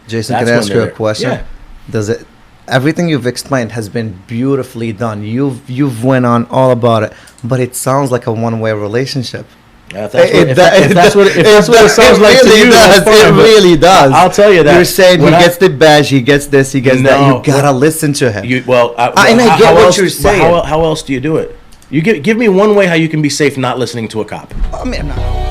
Jason, That's can I ask when you a they're- question? Yeah. Does it? Everything you've explained has been beautifully done. You've went on all about it, but it sounds like a one-way relationship. If that's what it sounds like to really you, does. that's fine, It but really does. I'll tell you that. You're saying he when gets the badge, he gets this, he gets that. No. You gotta listen to him. And I get what you're saying. How else do you do it? You give me one way how you can be safe not listening to a cop. I mean, I'm not.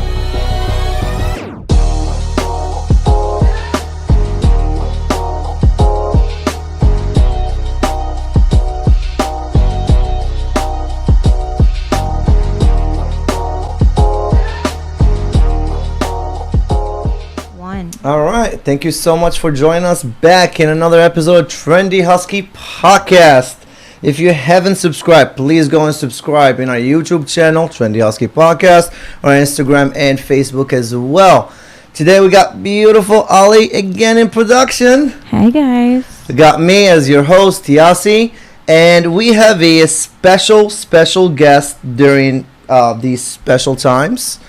All right. Thank you so much for joining us back in another episode of Trendy Husky Podcast. If you haven't subscribed, please go and subscribe in our YouTube channel, Trendy Husky Podcast, or Instagram and Facebook as well. Today we got beautiful Ali again in production. Hi guys. We got me as your host, Yasi, and we have a special guest during these special times.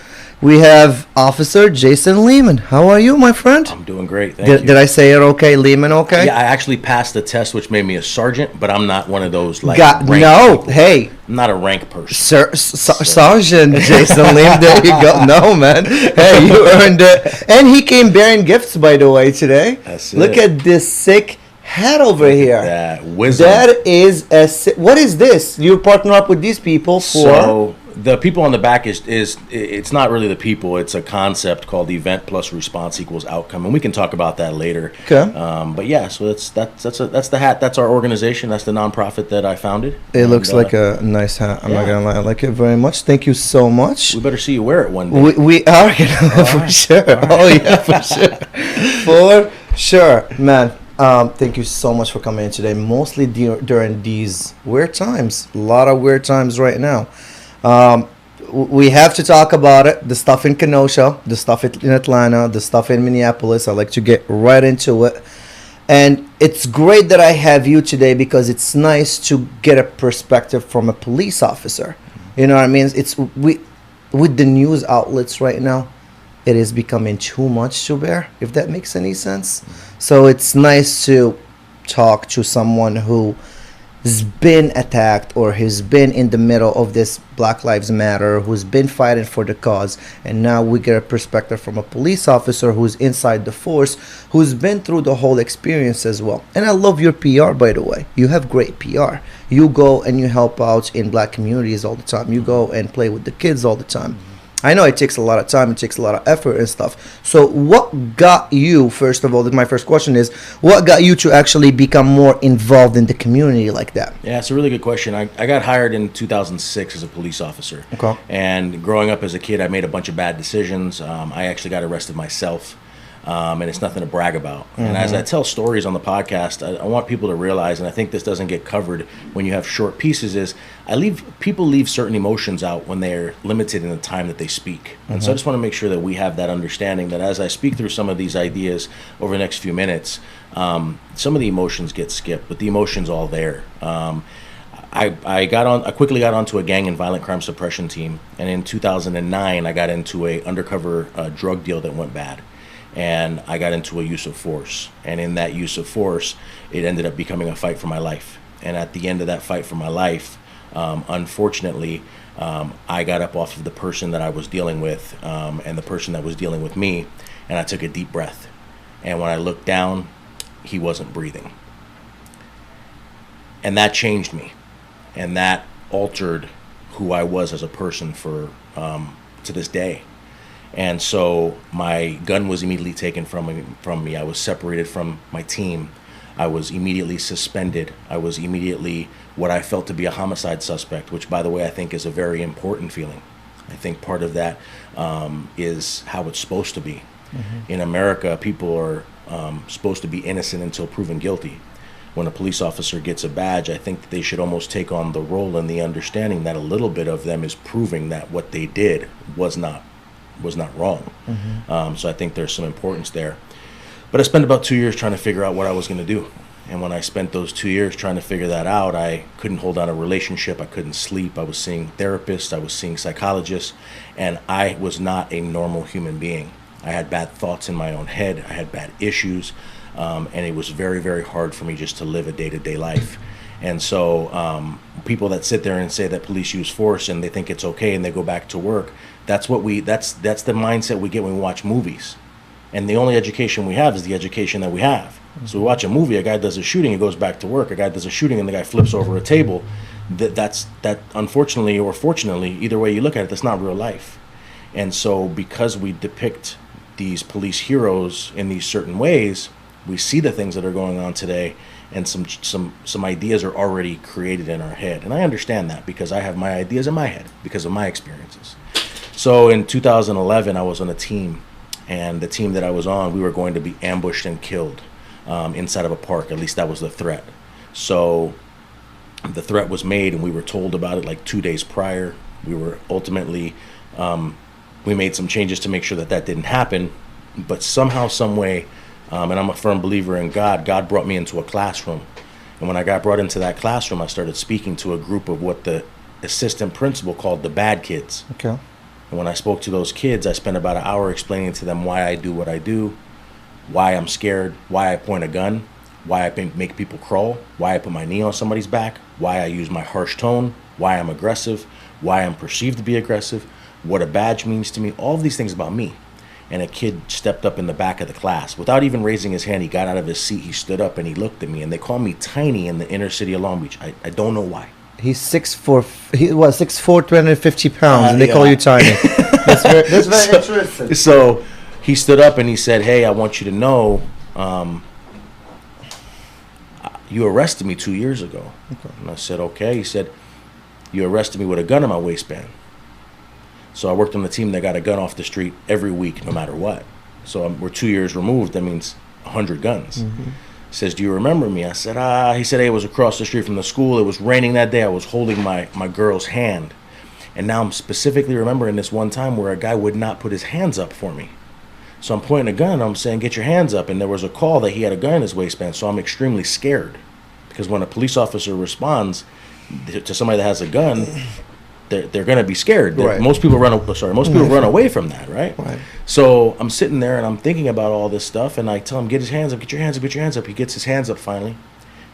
We have Officer Jason Lehman. How are you, my friend? I'm doing great. Thank you. Did I say it okay? Lehman okay? Yeah, I actually passed the test, which made me a sergeant, but I'm not one of those rank no, people. hey. I'm not a rank person. Sergeant Jason Lehman, there you go. No, man. Hey, you earned it. And he came bearing gifts, by the way, today. That's Look it. at this sick hat over here. That WYSM. That is what is this? You partner up with these people for... So the people on the back is it's not really the people. It's a concept called Event+Response Outcome, and we can talk about that later. Okay. But yeah, so that's the hat. That's our organization. That's the nonprofit that I founded. It looks like a nice hat. I'm not gonna lie. I like it very much. Thank you so much. We better see you wear it one day. We are gonna for sure. Oh yeah, for sure. For sure, man. Thank you so much for coming in today. Mostly during these weird times. A lot of weird times right now. We have to talk about it. The stuff in Kenosha, the stuff in Atlanta, the stuff in Minneapolis. I like to get right into it. And it's great that I have you today because it's nice to get a perspective from a police officer. You know what I mean? With the news outlets right now, it is becoming too much to bear, if that makes any sense. So it's nice to talk to someone who has been attacked or has been in the middle of this Black Lives Matter, who's been fighting for the cause, and now we get a perspective from a police officer who's inside the force, who's been through the whole experience as well. And I love your PR, by the way. You have great PR. You go and you help out in black communities all the time. You go and play with the kids all the time. I know it takes a lot of time, it takes a lot of effort and stuff. So what got you, first of all, my first question is, what got you to actually become more involved in the community like that? Yeah, it's a really good question. I got hired in 2006 as a police officer. Okay. And growing up as a kid, I made a bunch of bad decisions. I actually got arrested myself. And it's nothing to brag about. Mm-hmm. And as I tell stories on the podcast, I want people to realize, and I think this doesn't get covered when you have short pieces, is people leave certain emotions out when they're limited in the time that they speak. Mm-hmm. And so I just want to make sure that we have that understanding that as I speak through some of these ideas over the next few minutes, some of the emotions get skipped, but the emotion's all there. I quickly got onto a gang and violent crime suppression team, and in 2009 I got into a undercover drug deal that went bad. And I got into a use of force. And in that use of force, it ended up becoming a fight for my life. And at the end of that fight for my life, unfortunately, I got up off of the person that I was dealing with and the person that was dealing with me, and I took a deep breath. And when I looked down, he wasn't breathing. And that changed me. And that altered who I was as a person for to this day. And so my gun was immediately taken from me. I was separated from my team. I was immediately suspended. I was immediately what I felt to be a homicide suspect, which, by the way, I think is a very important feeling. I think part of that is how it's supposed to be. Mm-hmm. In America, people are supposed to be innocent until proven guilty. When a police officer gets a badge, I think that they should almost take on the role and the understanding that a little bit of them is proving that what they did was not wrong. Mm-hmm. So I think there's some importance there. But I spent about 2 years trying to figure out what I was going to do. And when I spent those 2 years trying to figure that out, I couldn't hold on a relationship. I couldn't sleep. I was seeing therapists. I was seeing psychologists. And I was not a normal human being. I had bad thoughts in my own head. I had bad issues. and it was very, very hard for me just to live a day-to-day life. And so people that sit there and say that police use force and they think it's okay and they go back to work, that's the mindset we get when we watch movies. And the only education we have is the education that we have. So we watch a movie, a guy does a shooting, he goes back to work. A guy does a shooting and the guy flips over a table. That unfortunately or fortunately, either way you look at it, that's not real life. And so because we depict these police heroes in these certain ways, we see the things that are going on today, and some ideas are already created in our head. And I understand that because I have my ideas in my head because of my experiences. So in 2011, I was on a team, and the team that I was on, we were going to be ambushed and killed inside of a park. At least that was the threat. So the threat was made, and we were told about it like 2 days prior. We were ultimately, we made some changes to make sure that didn't happen. But somehow, some way, and I'm a firm believer in God, God brought me into a classroom. And when I got brought into that classroom, I started speaking to a group of what the assistant principal called the bad kids. Okay. And when I spoke to those kids, I spent about an hour explaining to them why I do what I do, why I'm scared, why I point a gun, why I make people crawl, why I put my knee on somebody's back, why I use my harsh tone, why I'm aggressive, why I'm perceived to be aggressive, what a badge means to me, all of these things about me. And a kid stepped up in the back of the class. Without even raising his hand, he got out of his seat, he stood up, and he looked at me. And they call me tiny in the inner city of Long Beach. I don't know why. He's 6'4", he was 6'4", 250 pounds, and they call you tiny. That's very interesting. So he stood up and he said, "Hey, I want you to know, you arrested me 2 years ago." Okay. And I said, "Okay." He said, "You arrested me with a gun in my waistband." So I worked on the team that got a gun off the street every week, no matter what. So we're 2 years removed. That means 100 guns. Mm-hmm. He says, "Do you remember me?" I said, He said, "Hey, it was across the street from the school. It was raining that day. I was holding my girl's hand." And now I'm specifically remembering this one time where a guy would not put his hands up for me. So I'm pointing a gun. I'm saying, "Get your hands up." And there was a call that he had a gun in his waistband. So I'm extremely scared. Because when a police officer responds to somebody that has a gun, they're going to be scared. Right. Most people run away from that, right? Right. So I'm sitting there and I'm thinking about all this stuff, and I tell him, "Get his hands up, get your hands up, get your hands up." He gets his hands up finally.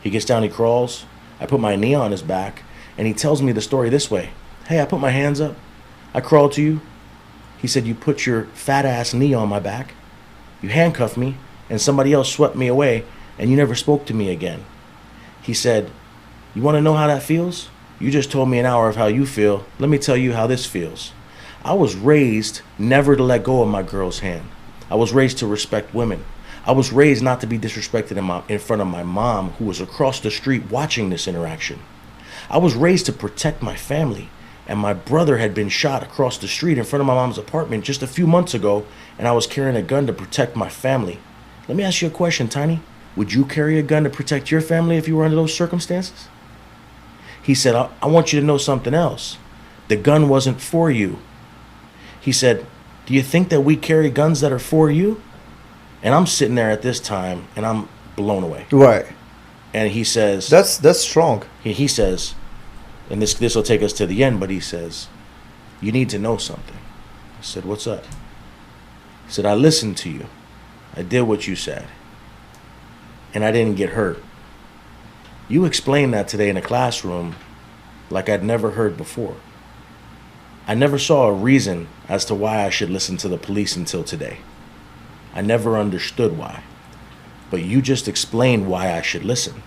He gets down, he crawls. I put my knee on his back, and he tells me the story this way. "Hey, I put my hands up. I crawled to you." He said, "You put your fat ass knee on my back. You handcuffed me, and somebody else swept me away, and you never spoke to me again." He said, "You want to know how that feels? You just told me an hour of how you feel. Let me tell you how this feels." I was raised never to let go of my girl's hand. I was raised to respect women. I was raised not to be disrespected in front of my mom, who was across the street watching this interaction. I was raised to protect my family, and my brother had been shot across the street in front of my mom's apartment just a few months ago, and I was carrying a gun to protect my family. Let me ask you a question, Tiny. Would you carry a gun to protect your family if you were under those circumstances? He said, I want you to know something else. The gun wasn't for you. He said, "Do you think that we carry guns that are for you?" And I'm sitting there at this time, and I'm blown away. Right. And he says... That's strong. He says, and this will take us to the end, but he says, "You need to know something." I said, "What's up?" He said, "I listened to you. I did what you said. And I didn't get hurt. You explained that today in a classroom like I'd never heard before. I never saw a reason as to why I should listen to the police until today. I never understood why. But you just explained why I should listen.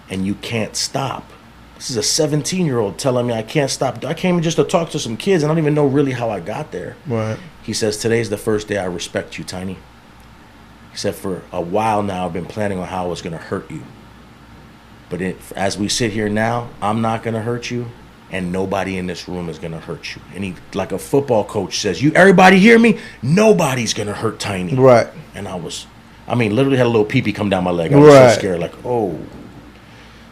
And you can't stop." This is a 17-year-old telling me I can't stop. I came just to talk to some kids, and I don't even know really how I got there. Right. He says, "Today's the first day I respect you, Tiny." He said, "For a while now, I've been planning on how I was going to hurt you. But as we sit here now, I'm not going to hurt you, and nobody in this room is going to hurt you." And he, like a football coach, says, everybody hear me? Nobody's going to hurt Tiny. Right. And literally had a little pee-pee come down my leg. I was so scared, like, oh.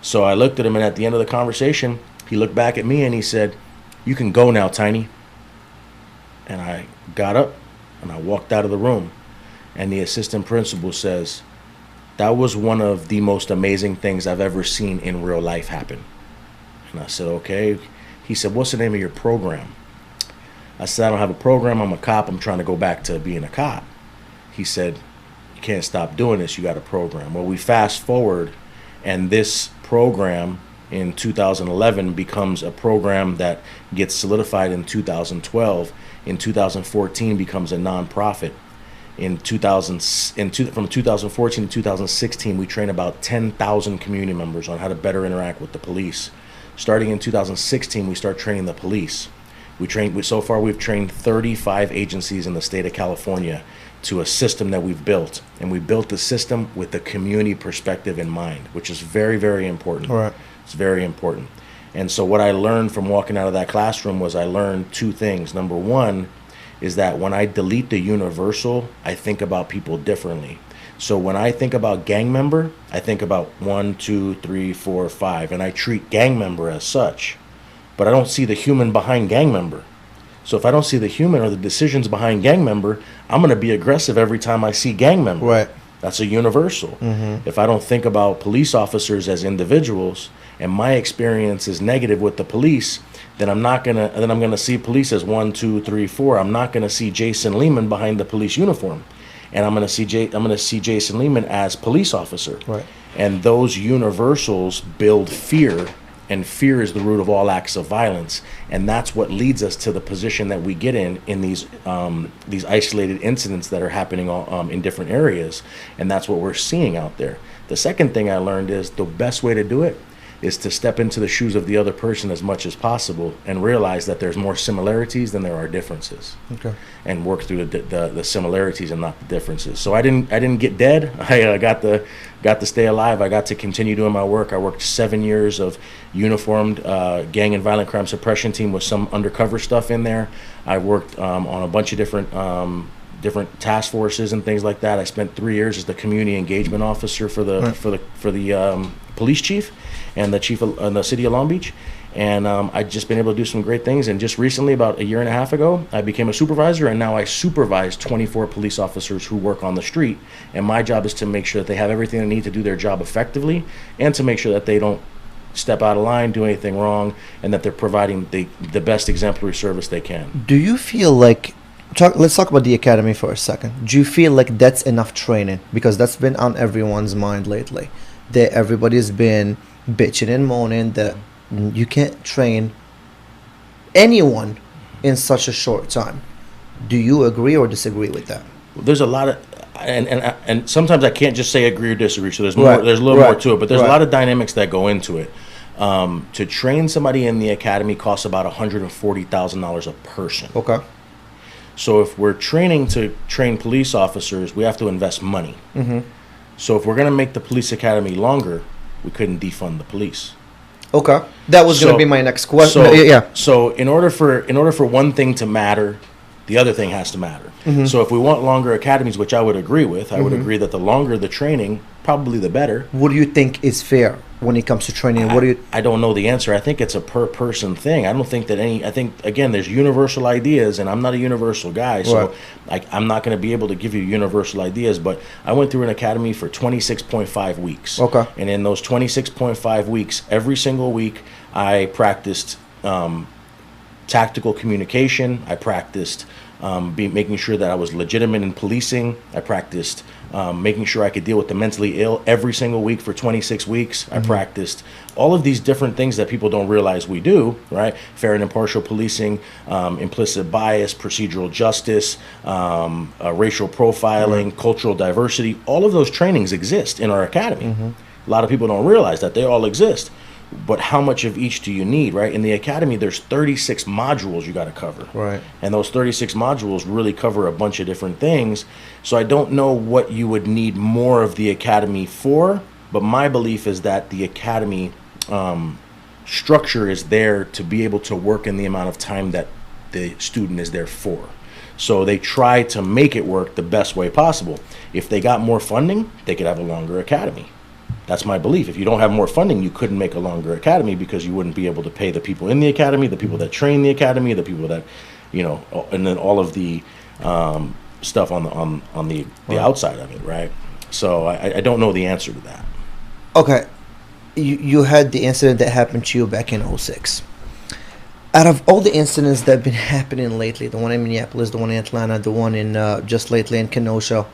So I looked at him, and at the end of the conversation, he looked back at me, and he said, "You can go now, Tiny." And I got up, and I walked out of the room. And the assistant principal says, "That was one of the most amazing things I've ever seen in real life happen." And I said, "Okay." He said, "What's the name of your program?" I said, "I don't have a program. I'm a cop. I'm trying to go back to being a cop." He said, can't stop doing this. You got a program. Well, we fast forward, and this program in 2011 becomes a program that gets solidified in 2012. In 2014 becomes a nonprofit. From 2014 to 2016, we train about 10,000 community members on how to better interact with the police. Starting in 2016, we start training the police. So far we've trained 35 agencies in the state of California to a system that we've built. And we built the system with the community perspective in mind, which is very, very important. All right. It's very important. And so what I learned from walking out of that classroom was I learned two things. Number one is that when I delete the universal, I think about people differently. So when I think about gang member, I think about 1, 2, 3, 4, 5, and I treat gang member as such. But I don't see the human behind gang member. So if I don't see the human or the decisions behind gang member, I'm going to be aggressive every time I see gang member. Right. That's a universal. Mm-hmm. If I don't think about police officers as individuals and my experience is negative with the police, then I'm going to see police as 1, 2, 3, 4. I'm not going to see Jason Lehman behind the police uniform. And I'm going to see Jason Lehman as police officer. Right. And those universals build fear. And fear is the root of all acts of violence, and that's what leads us to the position that we get in these isolated incidents that are happening in different areas, and that's what we're seeing out there. The second thing I learned is the best way to do it is to step into the shoes of the other person as much as possible and realize that there's more similarities than there are differences. Okay. And work through the similarities and not the differences. So I didn't get dead. I got to stay alive. I got to continue doing my work. I worked 7 years of uniformed gang and violent crime suppression team with some undercover stuff in there. I worked on a bunch of different task forces and things like that. I spent 3 years as the community engagement officer for the police chief and the chief in the city of Long Beach. And I've just been able to do some great things. And just recently, about a year and a half ago, I became a supervisor, and now I supervise 24 police officers who work on the street. And my job is to make sure that they have everything they need to do their job effectively, and to make sure that they don't step out of line, do anything wrong, and that they're providing the best exemplary service they can. Do you feel like, let's talk about the academy for a second. Do you feel like that's enough training? Because that's been on everyone's mind lately. That everybody's been bitching and moaning that you can't train anyone in such a short time. Do you agree or disagree with that? There's a lot of, and sometimes I can't just say agree or disagree. So there's more, there's a little more to it, but there's a lot of dynamics that go into it. To train somebody in the academy costs about $140,000 a person. Okay. So if we're training to train police officers, we have to invest money. Mm-hmm. So if we're going to make the police academy longer, we couldn't defund the police. Okay, that was going to be my next question. So in order for one thing to matter, the other thing has to matter. Mm-hmm. So if we want longer academies, which I would agree with, I would agree that the longer the training, probably the better. What do you think is fair when it comes to training? I don't know the answer. I think it's a per person thing. I don't think that I think, again, there's universal ideas, and I'm not a universal guy, so I'm not going to be able to give you universal ideas, but I went through an academy for 26.5 weeks. Okay. And in those 26.5 weeks, every single week, I practiced tactical communication. I practiced making sure that I was legitimate in policing. I practiced making sure I could deal with the mentally ill every single week for 26 weeks. I practiced all of these different things that people don't realize we do, right? Fair and impartial policing, implicit bias, procedural justice, racial profiling, cultural diversity. All of those trainings exist in our academy. A lot of people don't realize that they all exist. But how much of each do you need, right? In the academy, there's 36 modules you got to cover. Right. And those 36 modules really cover a bunch of different things. So I don't know what you would need more of the academy for, but my belief is that the academy structure is there to be able to work in the amount of time that the student is there for. So they try to make it work the best way possible. If they got more funding, they could have a longer academy. That's my belief. If you don't have more funding, you couldn't make a longer academy because you wouldn't be able to pay the people in the academy, the people that train the academy, the people that, and then all of the stuff on the outside of it, right? So I don't know the answer to that. Okay. You had the incident that happened to you back in 2006. Out of all the incidents that have been happening lately, the one in Minneapolis, the one in Atlanta, the one in just lately in Kenosha,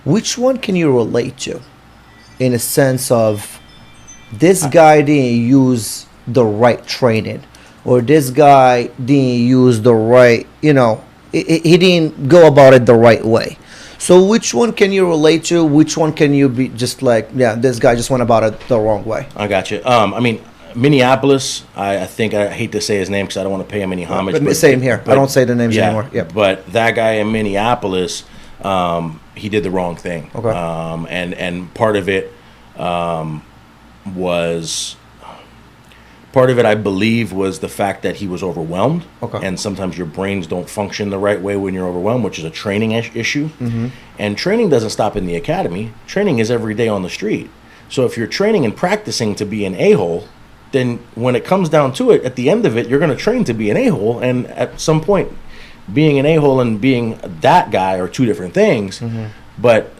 which one can you relate to, in a sense of this guy didn't use the right training, or this guy didn't use the right, he didn't go about it the right way. So which one can you relate to? Which one can you be just like, yeah, this guy just went about it the wrong way? I got you. I mean, Minneapolis, I think, I hate to say his name because I don't want to pay him any homage. But same here. I don't say the names anymore. Yeah. But that guy in Minneapolis, he did the wrong thing. Okay. And part of it was... Part of it, I believe, was the fact that he was overwhelmed. Okay. And sometimes your brains don't function the right way when you're overwhelmed, which is a training issue. Mm-hmm. And training doesn't stop in the academy. Training is every day on the street. So if you're training and practicing to be an a-hole, then when it comes down to it, at the end of it, you're going to train to be an a-hole. And at some point, being an a-hole and being that guy are two different things. Mm-hmm. But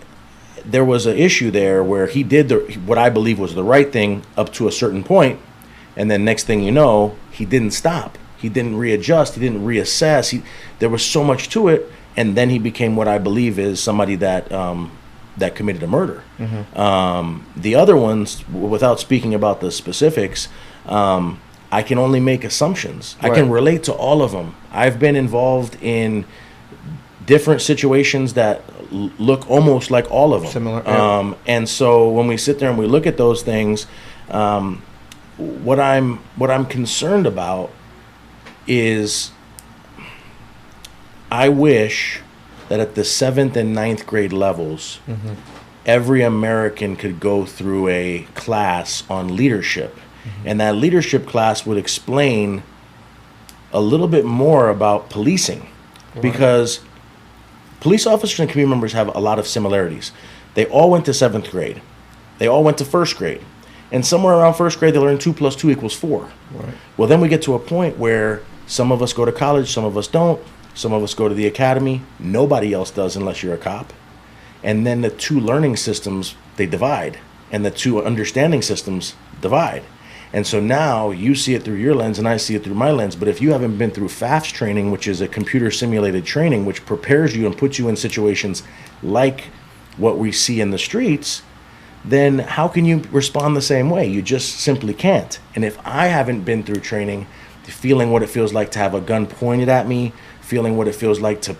there was an issue there where he did what I believe was the right thing up to a certain point. And then next thing you know, he didn't stop. He didn't readjust. He didn't reassess. There was so much to it. And then he became what I believe is somebody that that committed a murder. Mm-hmm. The other ones, without speaking about the specifics, I can only make assumptions. Right. I can relate to all of them. I've been involved in different situations that look almost like all of them. Similar. Yeah. And so when we sit there and we look at those things, what I'm concerned about is I wish that at the 7th and 9th grade levels, mm-hmm. every American could go through a class on leadership. Mm-hmm. And that leadership class would explain a little bit more about policing. Right. Because police officers and community members have a lot of similarities. They all went to 7th grade. They all went to 1st grade. And somewhere around 1st grade, they learn 2 + 2 = 4. Right. Well, then we get to a point where some of us go to college, some of us don't. Some of us go to the academy. Nobody else does unless you're a cop. And then the two learning systems, they divide. And the two understanding systems divide. And so now you see it through your lens and I see it through my lens. But if you haven't been through FAFS training, which is a computer simulated training, which prepares you and puts you in situations like what we see in the streets, then how can you respond the same way? You just simply can't. And if I haven't been through training, feeling what it feels like to have a gun pointed at me, feeling what it feels like to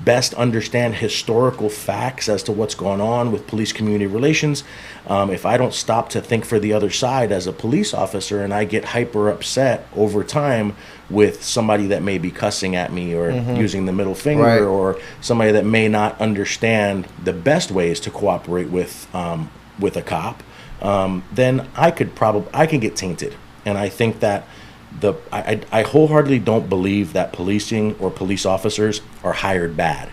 best understand historical facts as to what's going on with police-community relations, if I don't stop to think for the other side as a police officer and I get hyper upset over time with somebody that may be cussing at me or mm-hmm. using the middle finger, right. or somebody that may not understand the best ways to cooperate with a cop, then I can get tainted. And I think that I wholeheartedly don't believe that policing or police officers are hired bad.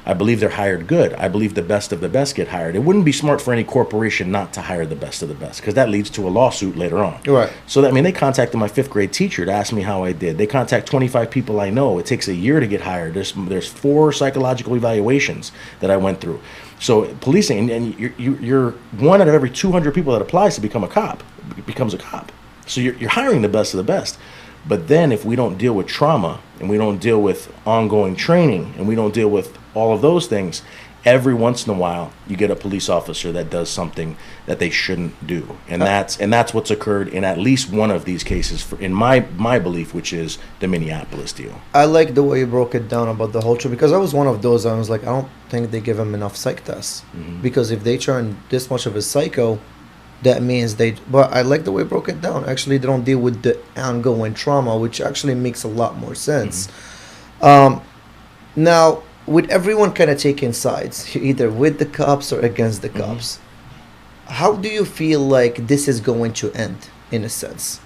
I believe they're hired good. I believe the best of the best get hired. It wouldn't be smart for any corporation not to hire the best of the best, because that leads to a lawsuit later on. Right. So that, I mean, they contacted my 5th grade teacher to ask me how I did. They contact 25 people I know. It takes a year to get hired. There's 4 psychological evaluations that I went through. So policing, and you're one out of every 200 people that applies to become a cop becomes a cop. So you're hiring the best of the best. But then if we don't deal with trauma and we don't deal with ongoing training and we don't deal with all of those things, every once in a while you get a police officer that does something that they shouldn't do. And that's what's occurred in at least one of these cases, in my belief, which is the Minneapolis deal. I like the way you broke it down about the whole trip, because I was one of those. I was like, I don't think they give him enough psych tests. Mm-hmm. Because if they turn this much of a psycho, that means but I like the way you broke it down. Actually, they don't deal with the ongoing trauma, which actually makes a lot more sense. Mm-hmm. Now, with everyone kind of taking sides, either with the cops or against the cops, mm-hmm. how do you feel like this is going to end, in a sense?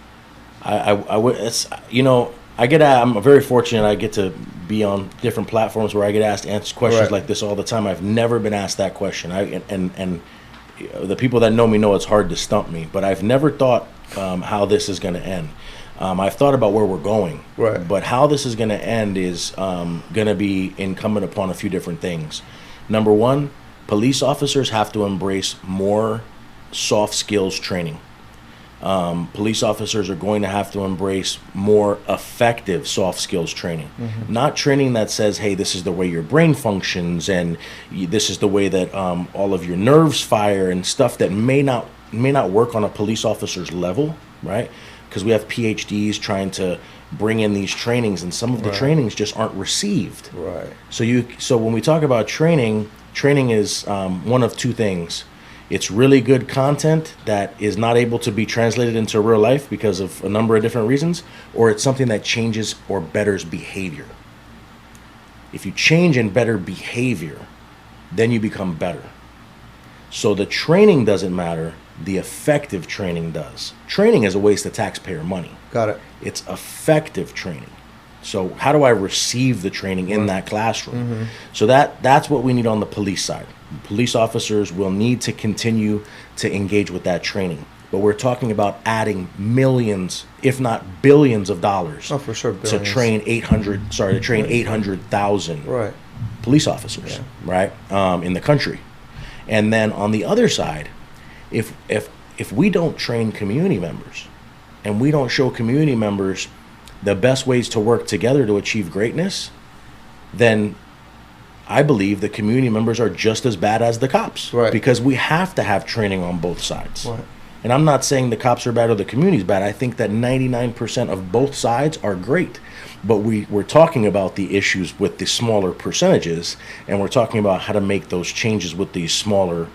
I'm very fortunate. I get to be on different platforms where I get asked questions right. like this all the time. I've never been asked that question. And the people that know me know it's hard to stump me, but I've never thought how this is going to end. I've thought about where we're going, right. but how this is going to end is going to be incumbent upon a few different things. Number one, police officers have to embrace more soft skills training. police officers are going to have to embrace more effective soft skills training. Not training that says, hey, this is the way your brain functions and this is the way that all of your nerves fire and stuff that may not work on a police officer's level, right? Because we have PhDs trying to bring in these trainings, and some of the trainings just aren't received. Right. So when we talk about training is one of two things. It's really good content that is not able to be translated into real life because of a number of different reasons, or it's something that changes or betters behavior. If you change and better behavior, then you become better. So the training doesn't matter, the effective training does. Training is a waste of taxpayer money. Got it. It's effective training. So how do I receive the training in that classroom? So that's what we need on the police side. Police officers will need to continue to engage with that training. But we're talking about adding millions, if not billions of dollars Oh, for sure. to train 800,000 Right. police officers, right, in the country. And then on the other side, if we don't train community members and we don't show community members the best ways to work together to achieve greatness, then I believe the community members are just as bad as the cops. Right. Because we have to have training on both sides. Right. And I'm not saying the cops are bad or the community is bad. I think that 99% of both sides are great. But we're talking about the issues with the smaller percentages, and we're talking about how to make those changes with these smaller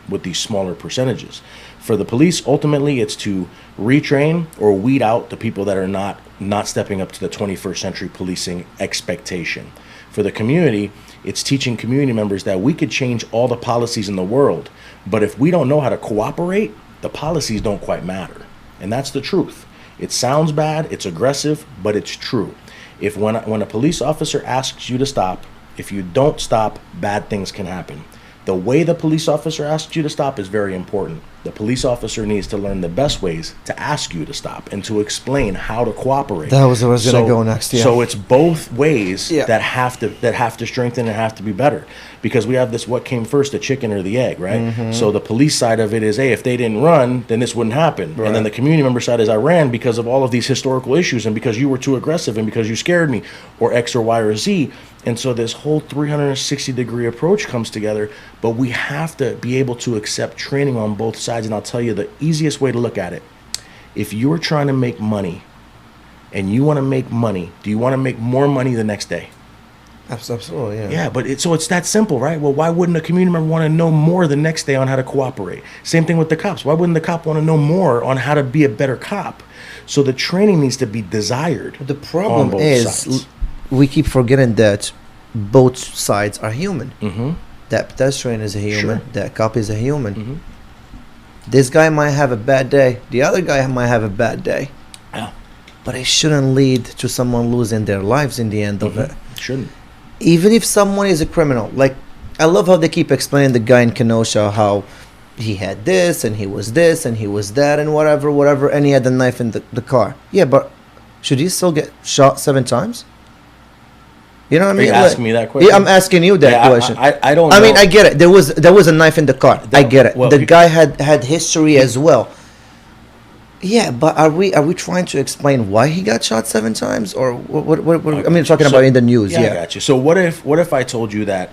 percentages. For the police, ultimately, it's to retrain or weed out the people that are not stepping up to the 21st century policing expectation. For the community, it's teaching community members that we could change all the policies in the world, but if we don't know how to cooperate, the policies don't quite matter. And that's the truth. It sounds bad, it's aggressive, but it's true. If when a police officer asks you to stop, if you don't stop, bad things can happen. The way the police officer asks you to stop is very important. The police officer needs to learn the best ways to ask you to stop and to explain how to cooperate. That was where I was going to go next. Yeah. So it's both ways that have to strengthen and have to be better, because we have this: what came first, the chicken or the egg, right? So the police side of it is, hey, if they didn't run, then this wouldn't happen. Right. And then the community member side is, I ran because of all of these historical issues and because you were too aggressive and because you scared me, or X or Y or Z. And so this whole 360-degree approach comes together, but we have to be able to accept training on both sides. And I'll tell you the easiest way to look at it. If you're trying to make money and you want to make money, do you want to make more money the next day? Absolutely, yeah. Yeah, but it's that simple, right? Well, why wouldn't a community member want to know more the next day on how to cooperate? Same thing with the cops. Why wouldn't the cop want to know more on how to be a better cop? So the training needs to be desired. The problem on both is sides. we keep forgetting that both sides are human. Mm-hmm. That pedestrian is a human. Sure. That cop is a human. Mm-hmm. This guy might have a bad day. The other guy might have a bad day. Yeah. But it shouldn't lead to someone losing their lives in the end of it. Shouldn't. Even if someone is a criminal. Like, I love how they keep explaining the guy in Kenosha, how he had this and he was that and whatever, and he had the knife in the car. Yeah, but should he still get shot 7 times? You know what I mean? Are you asking me that question? Yeah, I'm asking you that question. I don't know. I mean, I get it. There was a knife in the car. I get it. well, The guy had history as well. Yeah, but are we trying to explain why he got shot 7 times, or what I mean, talking about in the news? Yeah, I got you. So what if I told you that?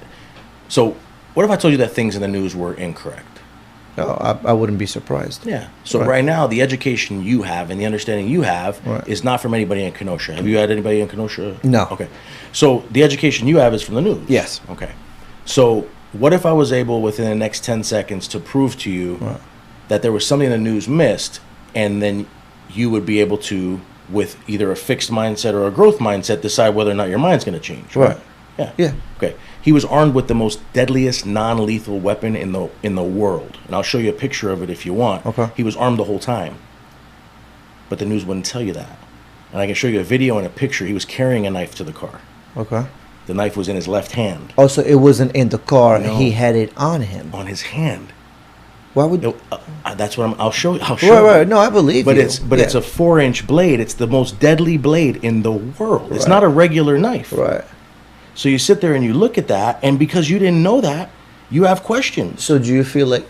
So what if I told you that things in the news were incorrect? Oh, I wouldn't be surprised. Yeah. So right now, the education you have and the understanding you have Right. is not from anybody in Kenosha. Have you had anybody in Kenosha? No. Okay. So the education you have is from the news. Yes. Okay. So what if I was able within the next 10 seconds to prove to you Right. that there was something the news missed, and then you would be able to, with either a fixed mindset or a growth mindset, decide whether or not your mind's going to change. Right. Yeah. Yeah. Okay. He was armed with the most deadliest non-lethal weapon in the world, and I'll show you a picture of it if you want. Okay. He was armed the whole time, but the news wouldn't tell you that. And I can show you a video and a picture. He was carrying a knife to the car. Okay. The knife was in his left hand. Also, it wasn't in the car. No. He had it on him. On his hand. Why would? No, that's what I'll show you. Right. No, I believe But you. it's a 4-inch blade. It's the most deadly blade in the world. It's Right. not a regular knife. Right. So you sit there and you look at that, and because you didn't know that, you have questions. So do you feel like?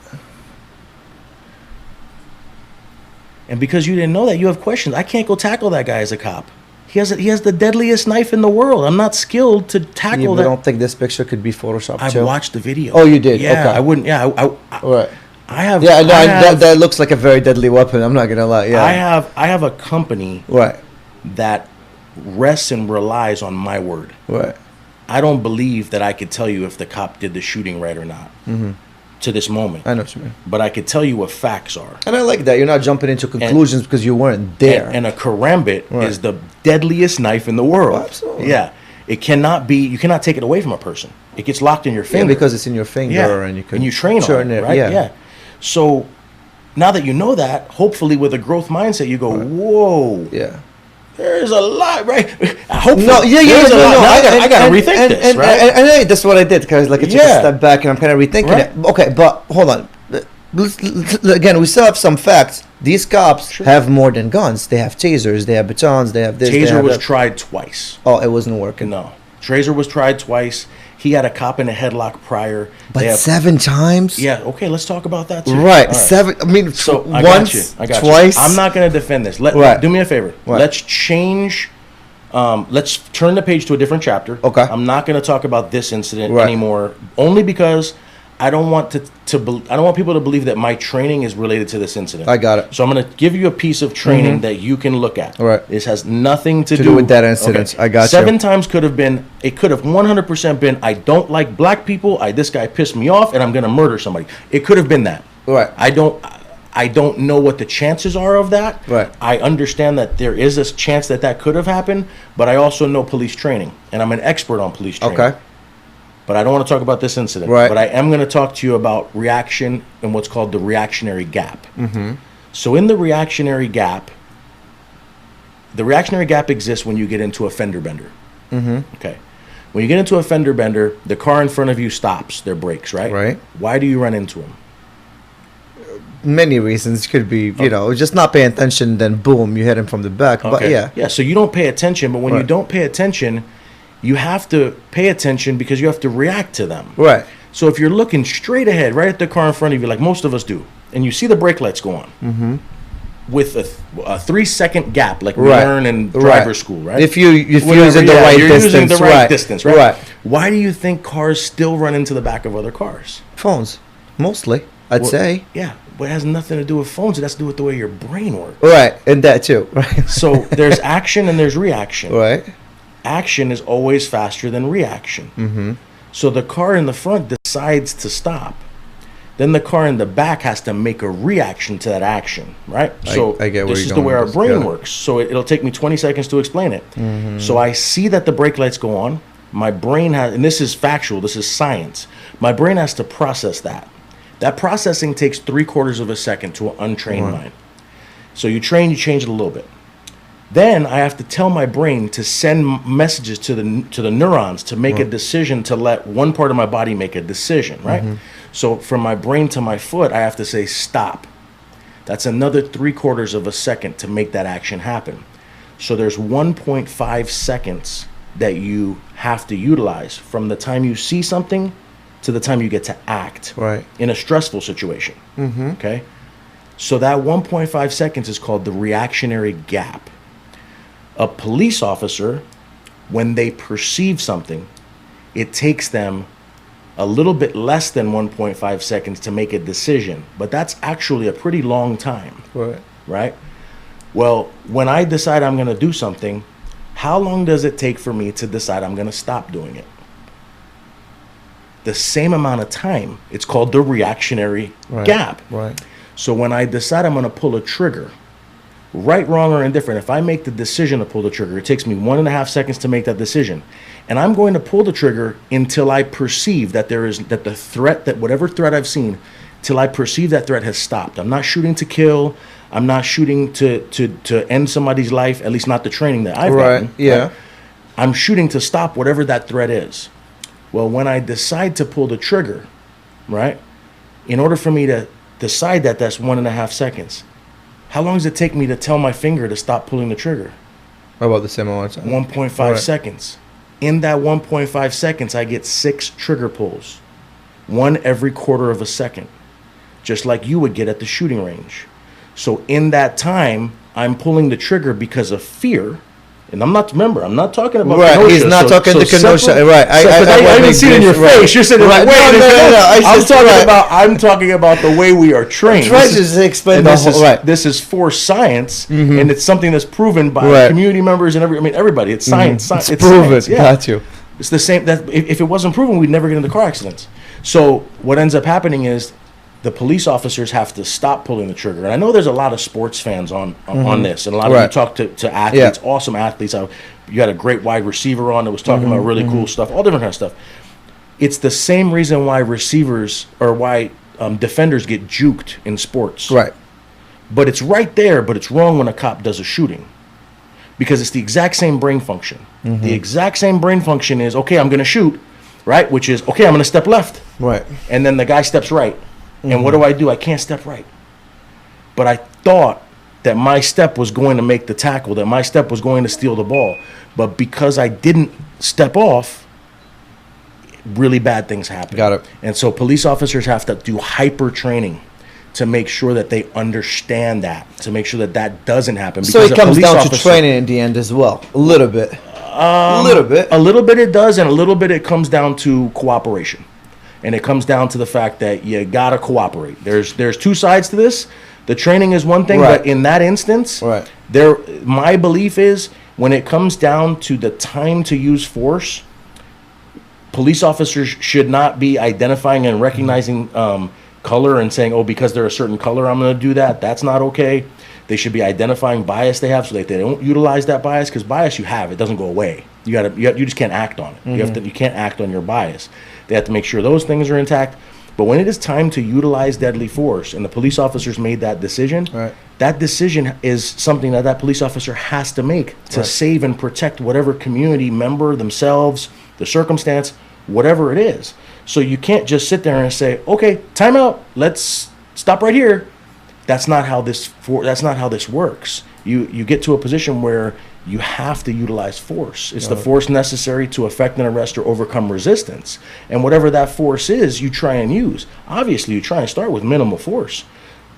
And because you didn't know that, you have questions. I can't go tackle that guy as a cop. He has the deadliest knife in the world. I'm not skilled to tackle that. You don't think this picture could be photoshopped too? I watched the video. Oh, you did? Yeah, Okay. I wouldn't. Yeah, Right. I have. Yeah, no, I have, that looks like a very deadly weapon. I'm not gonna lie. Yeah. I have a company Right. that rests and relies on my word. Right. I don't believe that I could tell you if the cop did the shooting right or not. To this moment. I know what you mean. But I could tell you what facts are. And I like that. You're not jumping into conclusions because you weren't there. And a karambit is the deadliest knife in the world. Oh, absolutely. Yeah. It cannot be, you cannot take it away from a person. It gets locked in your finger. Yeah, because it's in your finger and you can train on it, right? Yeah. So now that you know that, hopefully with a growth mindset, you go, whoa. Yeah. There's a lot, right? Hopefully. No, I gotta rethink this, right? And that's what I did, because like it took a step back and I'm kind of rethinking it. Okay, but hold on. Again, we still have some facts. These cops have more than guns. They have tasers, they have batons, they have this. Taser was tried twice. Oh, it wasn't working. No. Taser was tried twice. He had a cop in a headlock prior. But 7 times? Yeah, okay, let's talk about that too. Right, all right. 7. I mean, so once, I got twice. You. I'm not going to defend this. Do me a favor. Let's change. Let's turn the page to a different chapter. Okay. I'm not going to talk about this incident anymore, only because I don't want I don't want people to believe that my training is related to this incident. I got it. So I'm going to give you a piece of training that you can look at. All right. This has nothing to do with that incident. Okay. I got 7 times could have been. It could have 100% been. I don't like black people. This guy pissed me off, and I'm going to murder somebody. It could have been that. Right. I don't know what the chances are of that. Right. I understand that there is a chance that could have happened, but I also know police training, and I'm an expert on police training. Okay. But I don't want to talk about this incident. Right. But I am going to talk to you about reaction and what's called the reactionary gap. So in the reactionary gap exists when you get into a fender bender. Okay. When you get into a fender bender, the car in front of you stops. Their brakes, right? Right. Why do you run into them? Many reasons. Could be, just not paying attention, then boom, you hit him from the back. Okay. But yeah. Yeah, so you don't pay attention, but when you don't pay attention, you have to pay attention because you have to react to them. Right. So if you're looking straight ahead, right at the car in front of you, like most of us do, and you see the brake lights go on, with a 3-second gap, like we learn in driver's school, right? If you're using the right distance, using the right distance, right? Right. Why do you think cars still run into the back of other cars? Phones, mostly, I'd say. Yeah, but it has nothing to do with phones. It has to do with the way your brain works. Right, and that too. Right. So there's action and there's reaction. Right. Action is always faster than reaction. So the car in the front decides to stop. Then the car in the back has to make a reaction to that action, right? So I get where this you're is the going way our with this. brain works. So it'll take me 20 seconds to explain it. So I see that the brake lights go on. My brain has, and this is factual, this is science. My brain has to process that. That processing takes 3/4 of a second to an untrained mind. So you train, you change it a little bit. Then I have to tell my brain to send messages to the neurons to make a decision, to let one part of my body make a decision, right? So from my brain to my foot, I have to say stop. That's another 3/4 of a second to make that action happen. So there's 1.5 seconds that you have to utilize from the time you see something to the time you get to act in a stressful situation. Okay? So that 1.5 seconds is called the reactionary gap. A police officer, when they perceive something, it takes them a little bit less than 1.5 seconds to make a decision, but that's actually a pretty long time. Right? Well, when I decide I'm going to do something, how long does it take for me to decide I'm going to stop doing it? The same amount of time. It's called the reactionary gap. So when I decide I'm going to pull a trigger, right, wrong, or indifferent, if I make the decision to pull the trigger, it takes me 1.5 seconds to make that decision. And I'm going to pull the trigger until I perceive that the threat, that whatever threat I've seen, till I perceive that threat has stopped. I'm not shooting to kill. I'm not shooting to end somebody's life, at least not the training that I've gotten. Right? I'm shooting to stop whatever that threat is. Well, when I decide to pull the trigger, right, in order for me to decide that that's 1.5 seconds, how long does it take me to tell my finger to stop pulling the trigger? About the same amount of time. 1.5 seconds. In that 1.5 seconds, I get 6 trigger pulls. 1 every 1/4 of a second. Just like you would get at the shooting range. So in that time, I'm pulling the trigger because of fear. And I'm not talking about right. Kenosha. He's not talking to Kenosha. Right. I didn't see it in your face. You're sitting like, wait, no. I'm talking about the way we are trained. Try to just explain the whole. Right. This is force science, and it's something that's proven by community members and everybody. It's science. It's proven. Science. Yeah. Got you. It's the same. That if it wasn't proven, we'd never get into car accidents. So what ends up happening is the police officers have to stop pulling the trigger. And I know there's a lot of sports fans on this, and a lot of you talk to athletes, awesome athletes. You had a great wide receiver on that was talking about really cool stuff, all different kind of stuff. It's the same reason why receivers or why defenders get juked in sports. Right. But it's right there, but it's wrong when a cop does a shooting. Because it's the exact same brain function. The exact same brain function is, okay, I'm going to shoot, right? Which is, okay, I'm going to step left. Right. And then the guy steps right. And what do? I can't step right. But I thought that my step was going to make the tackle, that my step was going to steal the ball. But because I didn't step off, really bad things happen. Got it. And so police officers have to do hyper training to make sure that they understand that, to make sure that that doesn't happen. So it comes down to training in the end as well, a little bit. A little bit it does, and a little bit it comes down to cooperation. And it comes down to the fact that you gotta cooperate. There's two sides to this. The training is one thing, but in that instance, my belief is when it comes down to the time to use force, police officers should not be identifying and recognizing color and saying, oh, because they're a certain color, I'm going to do that. That's not okay. They should be identifying bias they have so that they don't utilize that bias, because bias you have, it doesn't go away. You just can't act on it. You can't act on your bias. They have to make sure those things are intact. But when it is time to utilize deadly force, and the police officers made that decision, that decision is something that police officer has to make to save and protect whatever community member, themselves, the circumstance, whatever it is. So you can't just sit there and say, okay, time out, let's stop right here. That's not how this works. You get to a position where you have to utilize force. It's the force necessary to effect an arrest or overcome resistance. And whatever that force is, you try and use. Obviously, you try and start with minimal force.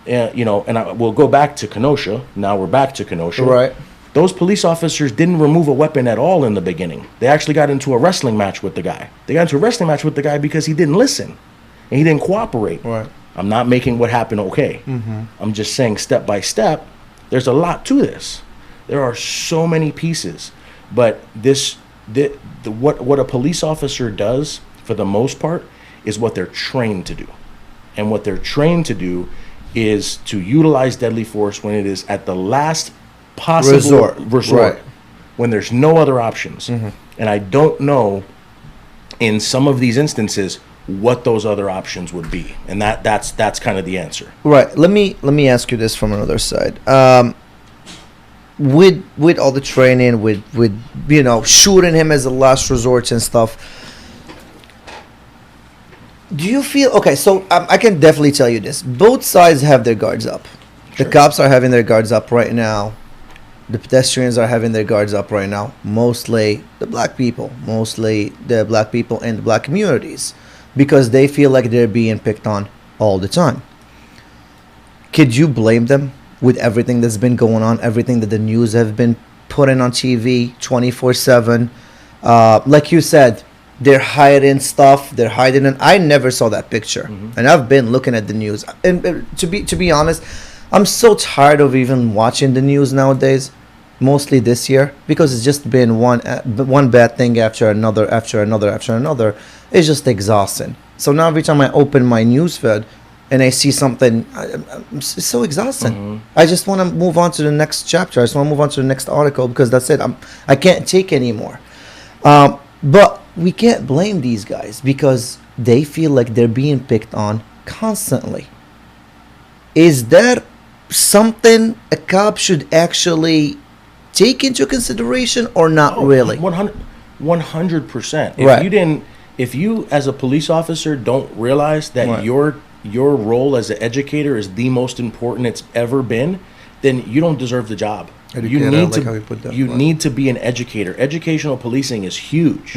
We'll go back to Kenosha. Now we're back to Kenosha. Right. Those police officers didn't remove a weapon at all in the beginning. They actually got into a wrestling match with the guy. They got into a wrestling match with the guy because he didn't listen and he didn't cooperate. Right. I'm not making what happened okay. I'm just saying step by step, there's a lot to this. There are so many pieces, but what a police officer does for the most part is what they're trained to do. And what they're trained to do is to utilize deadly force when it is at the last possible resort, when there's no other options. And I don't know in some of these instances what those other options would be, and that's kind of the answer. Right. Let me ask you this from another side. With all the training, with shooting him as a last resort and stuff, do you feel okay? So I can definitely tell you this: both sides have their guards up. Sure. The cops are having their guards up right now. The pedestrians are having their guards up right now. Mostly the black people in the black communities, because they feel like they're being picked on all the time. Could you blame them with everything that's been going on, everything that the news have been putting on TV 24/7? Like you said, they're hiding stuff. I never saw that picture, and I've been looking at the news. And to be honest, I'm so tired of even watching the news nowadays. Mostly this year, because it's just been one bad thing after another. It's just exhausting. So now every time I open my news feed and I see something, it's so exhausting. I just want to move on to the next chapter. I just want to move on to the next article, because that's it. I can't take anymore. But we can't blame these guys because they feel like they're being picked on constantly. Is there something a cop should actually take into consideration, or not really? 100%. If you as a police officer don't realize that your role as an educator is the most important it's ever been, then you don't deserve the job. You need to be an educator. Educational policing is huge.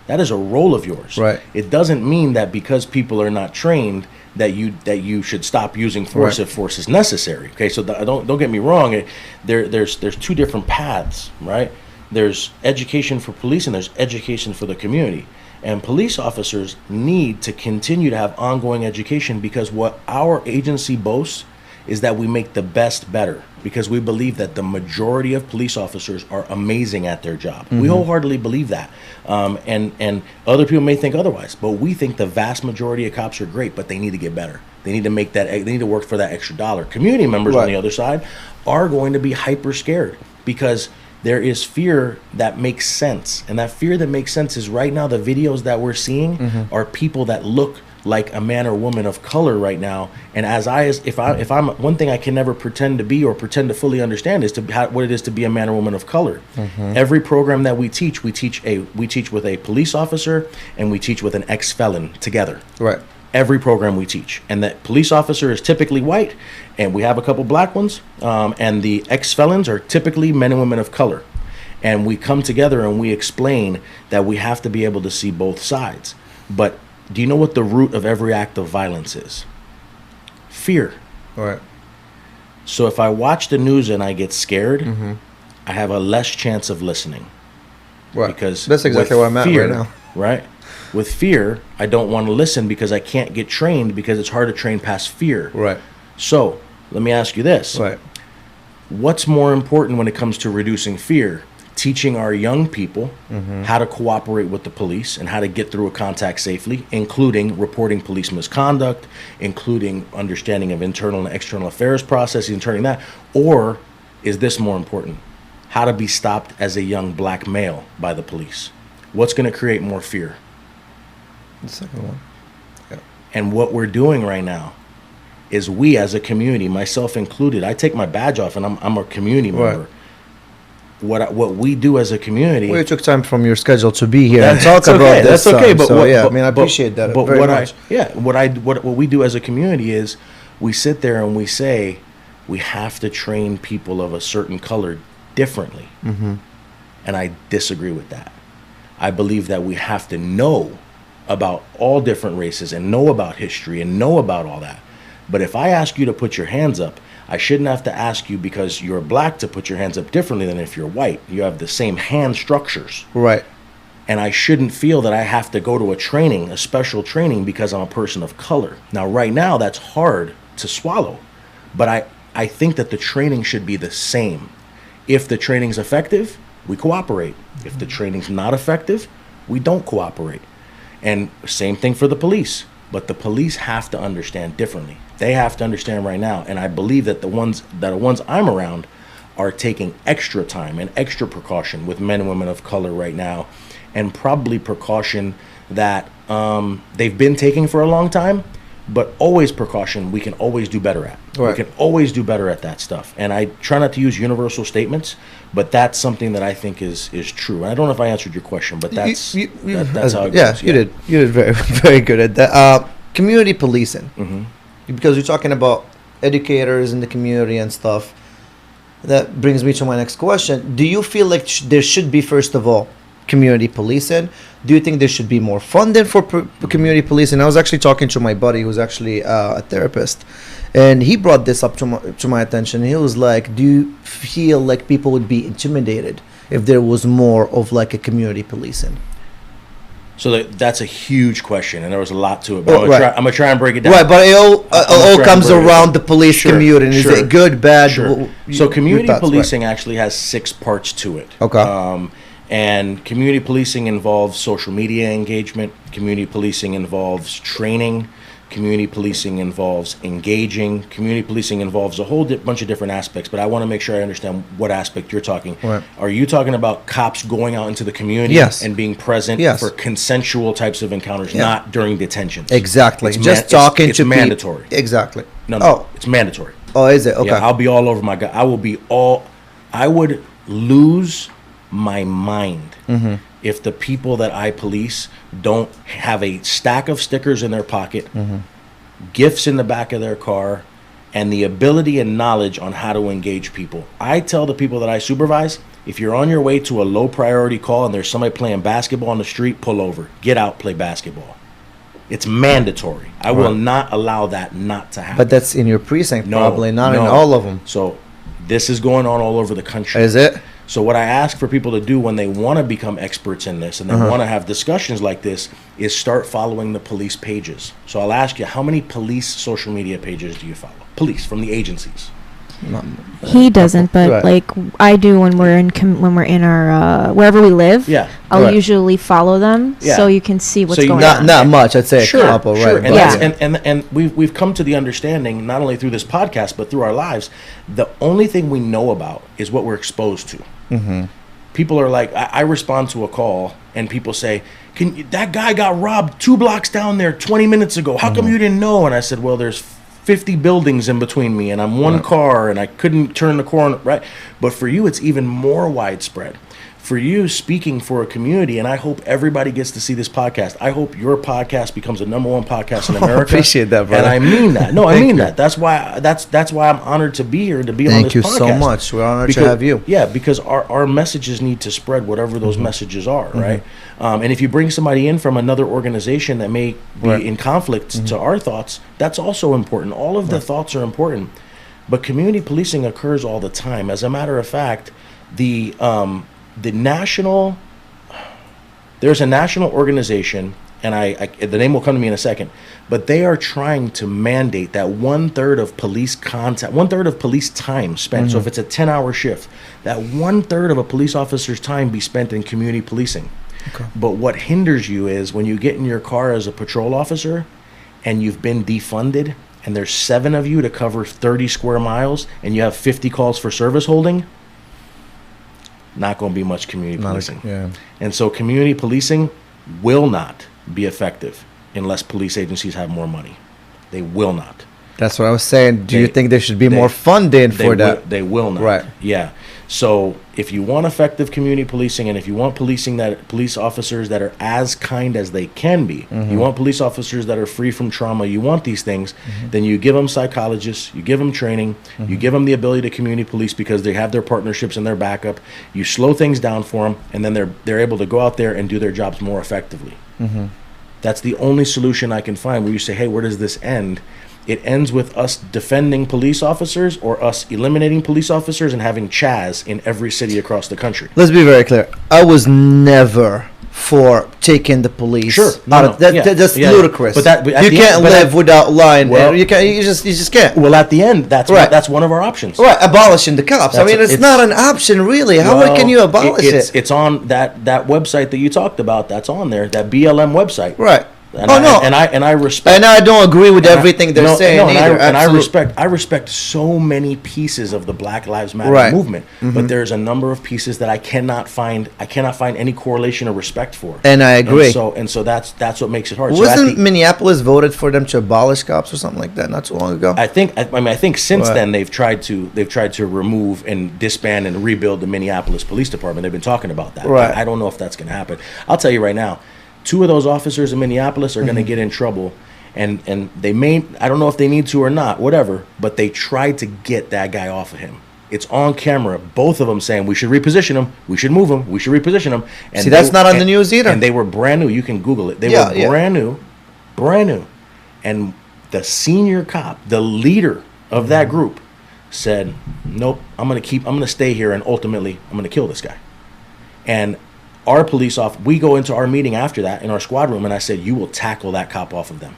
That is a role of yours. Right. It doesn't mean that because people are not trained you should stop using force if force is necessary. Okay, so don't get me wrong. There's two different paths, right? There's education for police and there's education for the community. And police officers need to continue to have ongoing education, because what our agency boasts is that we make the best better, because we believe that the majority of police officers are amazing at their job. We wholeheartedly believe that. And other people may think otherwise, but we think the vast majority of cops are great, but they need to get better. They need to they need to work for that extra dollar. Community members on the other side are going to be hyper scared, because there is fear that makes sense. And that fear that makes sense is, right now, the videos that we're seeing are people that look like a man or woman of color right now. And if I'm one thing I can never pretend to be or pretend to fully understand is what it is to be a man or woman of color. Every program that we teach with a police officer and we teach with an ex-felon together. Right. Every program we teach, and that police officer is typically white, and we have a couple black ones, and the ex-felons are typically men and women of color. And we come together and we explain that we have to be able to see both sides. But do you know what the root of every act of violence is? Fear. Right. So if I watch the news and I get scared, I have a less chance of listening. Right. Because that's exactly where I'm at right now. Right? With fear, I don't want to listen because I can't get trained, because it's hard to train past fear. Right. So let me ask you this. Right. What's more important when it comes to reducing fear? Teaching our young people how to cooperate with the police and how to get through a contact safely, including reporting police misconduct, including understanding of internal and external affairs processes and turning that? Or is this more important? How to be stopped as a young black male by the police? What's going to create more fear? The second one. Yeah. And what we're doing right now is, we as a community, myself included, I take my badge off and I'm a community member. What we do as a community. Well, you took time from your schedule to be here and talk about this. That's okay, but so, what, yeah, but, I mean, I appreciate that but very much. What we do as a community is, we sit there and we say we have to train people of a certain color differently, and I disagree with that. I believe that we have to know about all different races and know about history and know about all that. But if I ask you to put your hands up, I shouldn't have to ask you because you're black to put your hands up differently than if you're white. You have the same hand structures. Right. And I shouldn't feel that I have to go to a special training because I'm a person of color. Now, right now, that's hard to swallow. But I think that the training should be the same. If the training's effective, we cooperate. If the training's not effective, we don't cooperate. And same thing for the police. But the police have to understand differently. They have to understand right now. And I believe that the ones I'm around are taking extra time and extra precaution with men and women of color right now, and probably precaution that they've been taking for a long time, but always precaution we can always do better at. Right. We can always do better at that stuff. And I try not to use universal statements, but that's something that I think is true. And I don't know if I answered your question, but that's how it goes. You did. You did very, very good at that. Community policing. Because you're talking about educators in the community and stuff. That brings me to my next question. Do you feel like there should be, first of all, community policing? Do you think there should be more funding for community policing? I was actually talking to my buddy who's actually a therapist, and he brought this up to my attention. He was like, do you feel like people would be intimidated if there was more of like a community policing? So that's a huge question, and there was a lot to it. But I'm gonna try and break it down. Right, but it all comes around the police community. Is it good, bad? Sure. So community policing actually has 6 parts to it. Okay. And community policing involves social media engagement. Community policing involves training. Community policing involves engaging. Community policing involves a whole bunch of different aspects, but I want to make sure I understand what aspect you're talking. Right. Are you talking about cops going out into the community and being present for consensual types of encounters, not during detentions? Exactly. It's mandatory. Exactly. No, it's mandatory. Oh, is it? Okay. Yeah, I'll be all over my guy. I would lose my mind if the people that I police don't have a stack of stickers in their pocket, gifts in the back of their car, and the ability and knowledge on how to engage people. I tell the people that I supervise, if you're on your way to a low priority call and there's somebody playing basketball on the street, pull over. Get out, play basketball. It's mandatory. I will not allow that not to happen. But that's in your precinct, probably, not in no. all of them. So this is going on all over the country. Is it? So what I ask for people to do when they want to become experts in this and they want to have discussions like this is start following the police pages. So I'll ask you, how many police social media pages do you follow? Police from the agencies. He doesn't, but Right. like I do when we're in our wherever we live. Yeah. I'll Right. usually follow them Yeah. so you can see what's So you- going Not on. not much. I'd say a couple, Sure. right? And, Yeah. and we've come to the understanding, not only through this podcast, but through our lives, the only thing we know about is what we're exposed to. Mm-hmm. People are like, I respond to a call and people say, that guy got robbed 2 blocks down there 20 minutes ago. How come you didn't know? And I said, well, there's 50 buildings in between me and I'm one car and I couldn't turn the corner, right? But for you, it's even more widespread. For you, speaking for a community, and I hope everybody gets to see this podcast. I hope your podcast becomes the #1 podcast in America. Appreciate that, brother. And I mean that. No, I Thank mean you. that. That's why I'm honored to be here and to be on Thank this you podcast. so much. We're honored to have you. Yeah, because our messages need to spread, whatever those messages are, right? And if you bring somebody in from another organization that may be Right. in conflict to our thoughts, that's also important. All of the thoughts are important. But community policing occurs all the time. As a matter of fact, there's a national organization, and the name will come to me in a second, but they are trying to mandate that 1/3 of police contact, 1/3 of police time spent. So if it's a 10-hour shift, that 1/3 of a police officer's time be spent in community policing. Okay. But what hinders you is when you get in your car as a patrol officer and you've been defunded and there's 7 of you to cover 30 square miles and you have 50 calls for service holding, not going to be much community policing. Yeah. And so community policing will not be effective unless police agencies have more money. They will not. That's what I was saying. Do you They- think there should be they- more funding for that? They will not. Right. Yeah. So if you want effective community policing, and if you want police officers that are as kind as they can be, you want police officers that are free from trauma, you want these things, then you give them psychologists, you give them training, you give them the ability to community police because they have their partnerships and their backup. You slow things down for them, and then they're able to go out there and do their jobs more effectively. That's the only solution I can find where you say, hey, where does this end? It ends with us defending police officers or us eliminating police officers and having Chaz in every city across the country. Let's be very clear. I was never for taking the police. Sure. That's ludicrous. But at you the can't end- but live without lying. Well- you can't. You just can't. Well, at the end, that's Right. that's one of our options. Right, abolishing the cops. I That's- mean, it's not an option, really. How Well, can you abolish it? It's on that website that you talked about. That's on there. That BLM website. Right. And I respect. And I don't agree with everything they're saying either. I respect so many pieces of the Black Lives Matter Right. movement, but there's a number of pieces that I cannot find any correlation or respect for. And I agree. And so that's what makes it hard. So Wasn't Minneapolis voted for them to abolish cops or something like that not too long ago? I think since Right. then they've tried to remove and disband and rebuild the Minneapolis Police Department. They've been talking about that. Right. I don't know if that's going to happen. I'll tell you right now, 2 of those officers in Minneapolis are going to get in trouble, and they may, I don't know if they need to or not, whatever, but they tried to get that guy off of him. It's on camera, both of them saying we should reposition him, we should move him, we should reposition him. And See, that's not on the news either. And they were brand new. You can Google it. They Yeah, were yeah. brand new. And the senior cop, the leader of that group, said, "Nope, I'm gonna stay here, and ultimately I'm gonna kill this guy." And our we go into our meeting after that in our squad room, and I said, "You will tackle that cop off of them.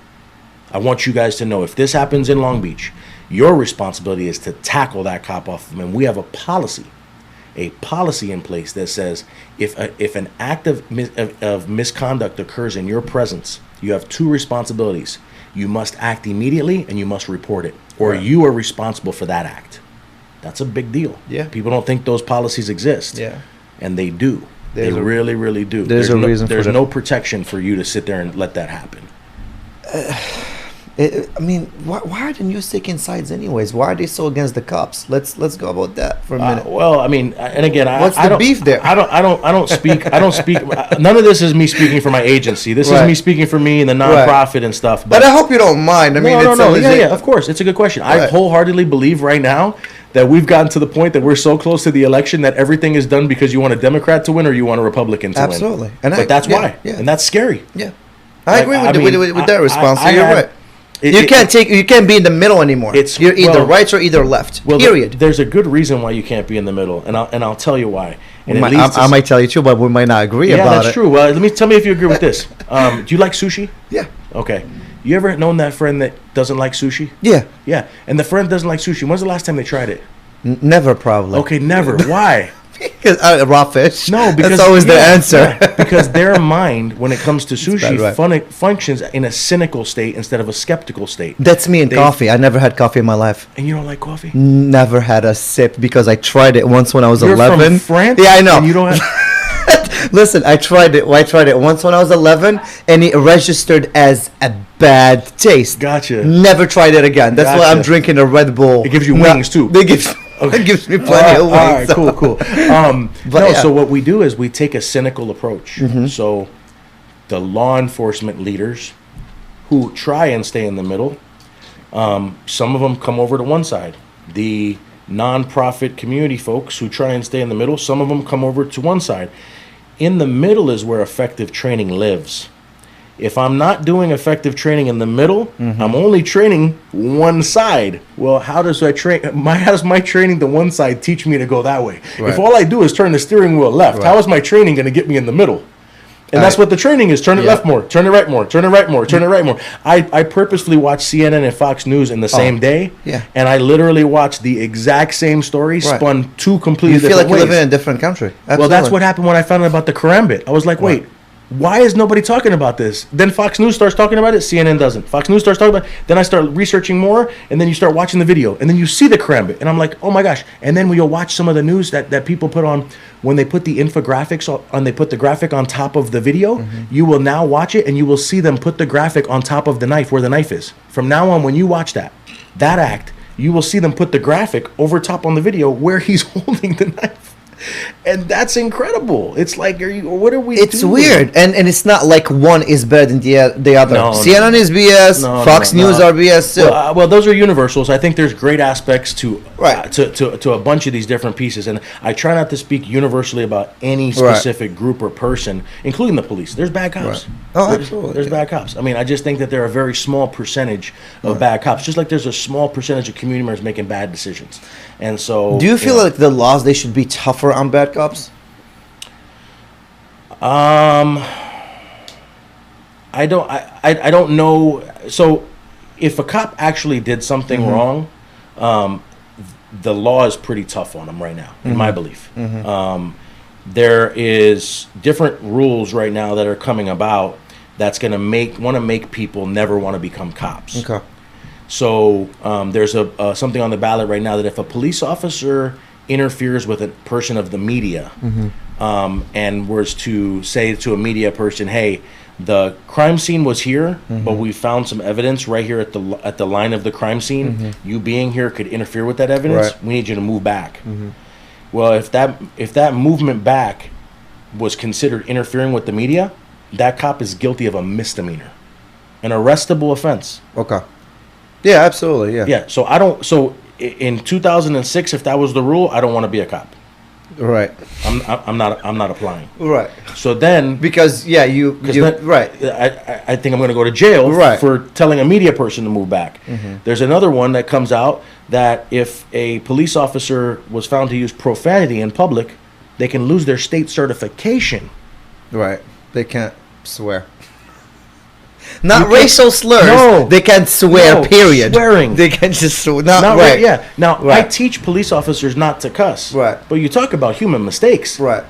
I want you guys to know if this happens in Long Beach, your responsibility is to tackle that cop off of them." And we have a policy in place that says if an act of misconduct occurs in your presence, you have 2 responsibilities. You must act immediately, and you must report it, or Right. you are responsible for that act. That's a big deal. Yeah. People don't think those policies exist. Yeah. And they do. There's They a- really, really do. there's a reason for There's that. no protection for you to sit there and let that happen. I mean, why are the news taking sides anyways? Why are they so against the cops? Let's go about that for a minute. Well, I mean, and again, What's I the don't, beef there? I don't speak. None of this is me speaking for my agency. This Right. is me speaking for me and the nonprofit and stuff. But I hope you don't mind. I mean, no, it's a legit- yeah, of course, it's a good question. I Right. wholeheartedly believe right now that we've gotten to the point that we're so close to the election that everything is done because you want a Democrat to win or you want a Republican to Absolutely. win. And But that's why, yeah. and that's scary. Yeah. I agree with that response. I You're had- right. You can't be in the middle anymore. You're either right or either left. Period. There's a good reason why you can't be in the middle, and I'll tell you why. And I might tell you too, but we might not agree about it. Yeah, that's true. Well, tell me if you agree with this. Do you like sushi? Yeah. Okay. You ever known that friend that doesn't like sushi? Yeah. Yeah. And the friend doesn't like sushi. When's the last time they tried it? Never, probably. Okay, never. Why? Because raw fish. No, because that's always the answer. Yeah, because their mind, when it comes to sushi, right. functions in a cynical state instead of a skeptical state. That's me and coffee. I never had coffee in my life. And you don't like coffee? Never had a sip because I tried it once when I was You're 11. From France? Yeah, I know. And you don't have. Listen, I tried it. I tried it once when I was 11, and it registered as a bad taste. Gotcha. Never tried it again. That's why I'm drinking a Red Bull. It gives you wings too. It gives me plenty of wings. All right, cool. So what we do is we take a cynical approach. Mm-hmm. So the law enforcement leaders who try and stay in the middle, some of them come over to one side. The nonprofit community folks who try and stay in the middle, some of them come over to one side. In the middle is where effective training lives. If I'm not doing effective training in the middle, I'm only training one side. Well, how does my training the one side teach me to go that way? Right. If all I do is turn the steering wheel left, how is my training going to get me in the middle? And that's what the training is. Turn it left more, turn it right more, turn it right more, turn it right more. I purposefully watch CNN and Fox News in the same day. Yeah. And I literally watch the exact same story spun two completely different ways. You feel like you live in a different country. Absolutely. Well, that's what happened when I found out about the karambit. I was like, wait, why is nobody talking about this? Then Fox News starts talking about it, CNN doesn't. Fox News starts talking about it, then I start researching more, and then you start watching the video, and then you see the karambit, and I'm like, oh my gosh. And then when you'll watch some of the news that people put on, when they put the infographics on, they put the graphic on top of the video, you will now watch it, and you will see them put the graphic on top of the knife, where the knife is. From now on, when you watch that act, you will see them put the graphic over top on the video where he's holding the knife. And that's incredible. It's like, what are we doing? It's weird. And it's not like one is better than the other. No, CNN is BS. Fox News are BS too. Well, those are universals. I think there's great aspects to a bunch of these different pieces. And I try not to speak universally about any specific group or person, including the police. There's bad cops. Oh, absolutely. There's bad cops. I mean, I just think that there are a very small percentage of bad cops, just like there's a small percentage of community members making bad decisions. And so, do you feel like the laws, they should be tougher on bad cops? I don't know. So if a cop actually did something wrong, the law is pretty tough on them right now, in my belief. There is different rules right now that are coming about that's going to make people never want to become cops. Okay. So there's something on the ballot right now that if a police officer interferes with a person of the media and was to say to a media person, hey, the crime scene was here, but we found some evidence right here at the line of the crime scene. You being here could interfere with that evidence. We need you to move back. Well, if that movement back was considered interfering with the media, that cop is guilty of a misdemeanor, an arrestable offense. Okay. Yeah, absolutely. Yeah. Yeah. So in 2006, if that was the rule, I don't want to be a cop. Right. I'm not applying. Right. So then, because right. I think I'm going to go to jail for telling a media person to move back. There's another one that comes out that if a police officer was found to use profanity in public, they can lose their state certification. Right. They can't swear. Not racial slurs. No. They can't swear, period. Swearing. They can just swear. Not right. Yeah. Now, I teach police officers not to cuss. Right. But you talk about human mistakes. Right.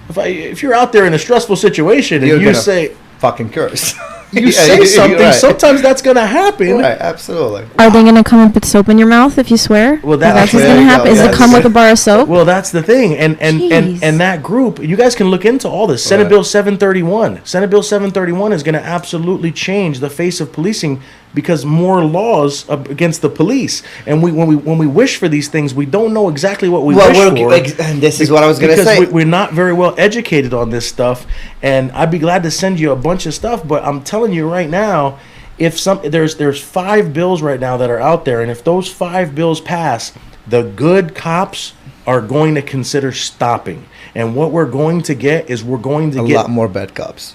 If you're out there in a stressful situation and you say... fucking curse. You say something, sometimes that's going to happen. Right, absolutely. Are they going to come up with soap in your mouth if you swear? Well, that's what's going to happen. Is it come with a bar of soap? Well, that's the thing. And that group, you guys can look into all this. Senate Bill 731. Senate Bill 731 is going to absolutely change the face of policing because more laws against the police. And when we wish for these things, we don't know exactly what we wish for. And this is what I was going to say. Because we're not very well educated on this stuff. And I'd be glad to send you a bunch of stuff, but I'm telling you right now, if there's 5 bills right now that are out there, and if those 5 bills pass, the good cops are going to consider stopping. And what we're going to get is a lot more bad cops.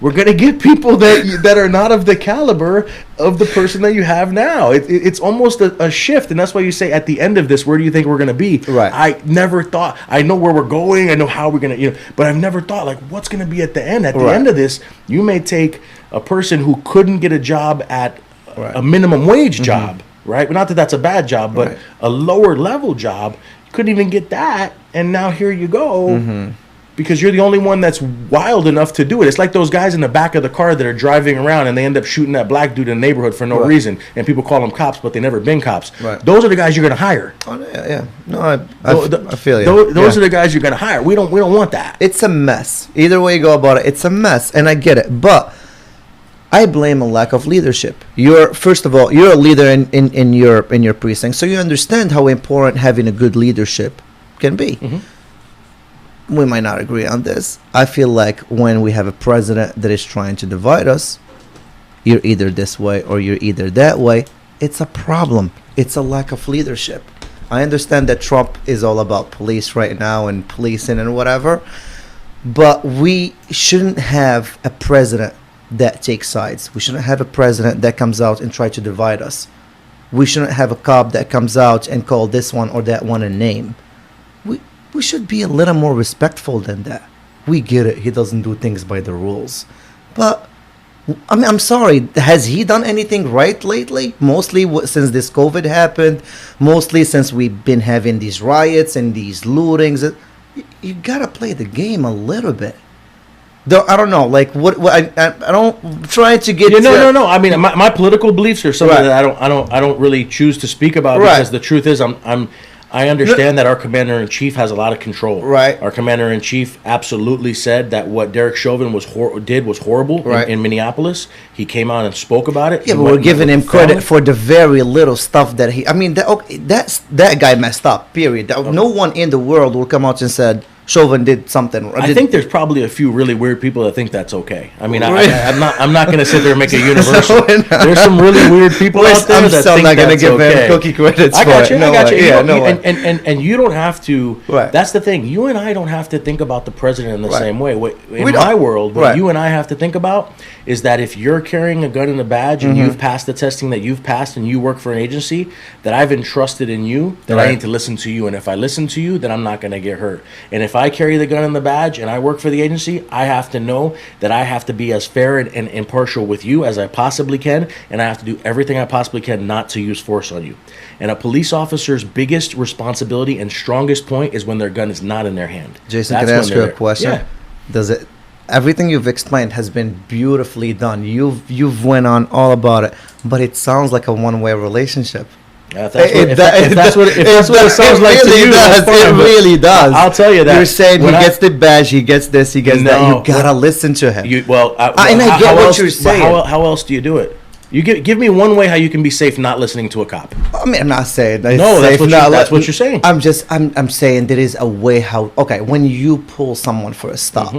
we're going to get people that are not of the caliber of the person that you have now. It's almost a shift, and that's why you say at the end of this, where do you think we're going to be? Right. I never thought. I know where we're going. I know how we're going to, but I've never thought like what's going to be at the end. At the end of this, you may take a person who couldn't get a job at a minimum wage job, right? But not that that's a bad job, but a lower level job, you couldn't even get that, and now here you go. Because you're the only one that's wild enough to do it. It's like those guys in the back of the car that are driving around and they end up shooting that black dude in the neighborhood for no reason, and people call them cops, but they never been cops. Those are the guys you're going to hire. Oh yeah. No, I feel you. Those are the guys you're going to hire. We don't want that. It's a mess. Either way you go about it, it's a mess, and I get it. But I blame a lack of leadership. First of all, you're a leader in your precinct, so you understand how important having a good leadership can be. We might not agree on this. I feel like when we have a president that is trying to divide us, you're either this way or you're either that way, it's a problem. It's a lack of leadership. I understand that Trump is all about police right now and policing and whatever, but we shouldn't have a president that takes sides. We shouldn't have a president that comes out and try to divide us. We shouldn't have a cop that comes out and call this one or that one a name. We should be a little more respectful than that. We get it. He doesn't do things by the rules. But, I mean, I'm sorry. Has he done anything right lately? Mostly since this COVID happened. Mostly since we've been having these riots and these lootings. You got to play the game a little bit. Though, I don't know. Like, what I don't try to get... No. I mean, my political beliefs are something that I don't really choose to speak about because the truth is I understand that our commander-in-chief has a lot of control. Right. Our commander-in-chief absolutely said that what Derek Chauvin did was horrible in Minneapolis. He came out and spoke about it. Yeah, but we're giving him credit for the very little stuff that he... I mean, that guy messed up, period. No one in the world will come out and said Chauvin did something. I think there's probably a few really weird people that think that's okay. I mean, I'm not going to sit there and make a universal. There's some really weird people out there that think that's okay. I'm still not going to give him cookie credits for it. I got you. And you don't have to. That's the thing. You and I don't have to think about the president in the same way. In my world, what you and I have to think about is that if you're carrying a gun and a badge and you've passed the testing that you've passed and you work for an agency, that I've entrusted in you, that I need to listen to you. And if I listen to you, then I'm not going to get hurt. And if I carry the gun and the badge and I work for the agency, I have to know that I have to be as fair and impartial with you as I possibly can, and I have to do everything I possibly can not to use force on you. And a police officer's biggest responsibility and strongest point is when their gun is not in their hand. Jason, can I ask you a question? Yeah. Does it? Everything you've explained has been beautifully done. You've went on all about it, but it sounds like a one-way relationship. If that's what it sounds like to you, it really does. I'll tell you that. You're saying he gets the badge, he gets this, he gets that. You gotta listen to him. And I get what you're saying. How else do you do it? You give me one way how you can be safe not listening to a cop. I mean, I'm not saying that's what you're saying. I'm saying there is a way how. Okay, when you pull someone for a stop.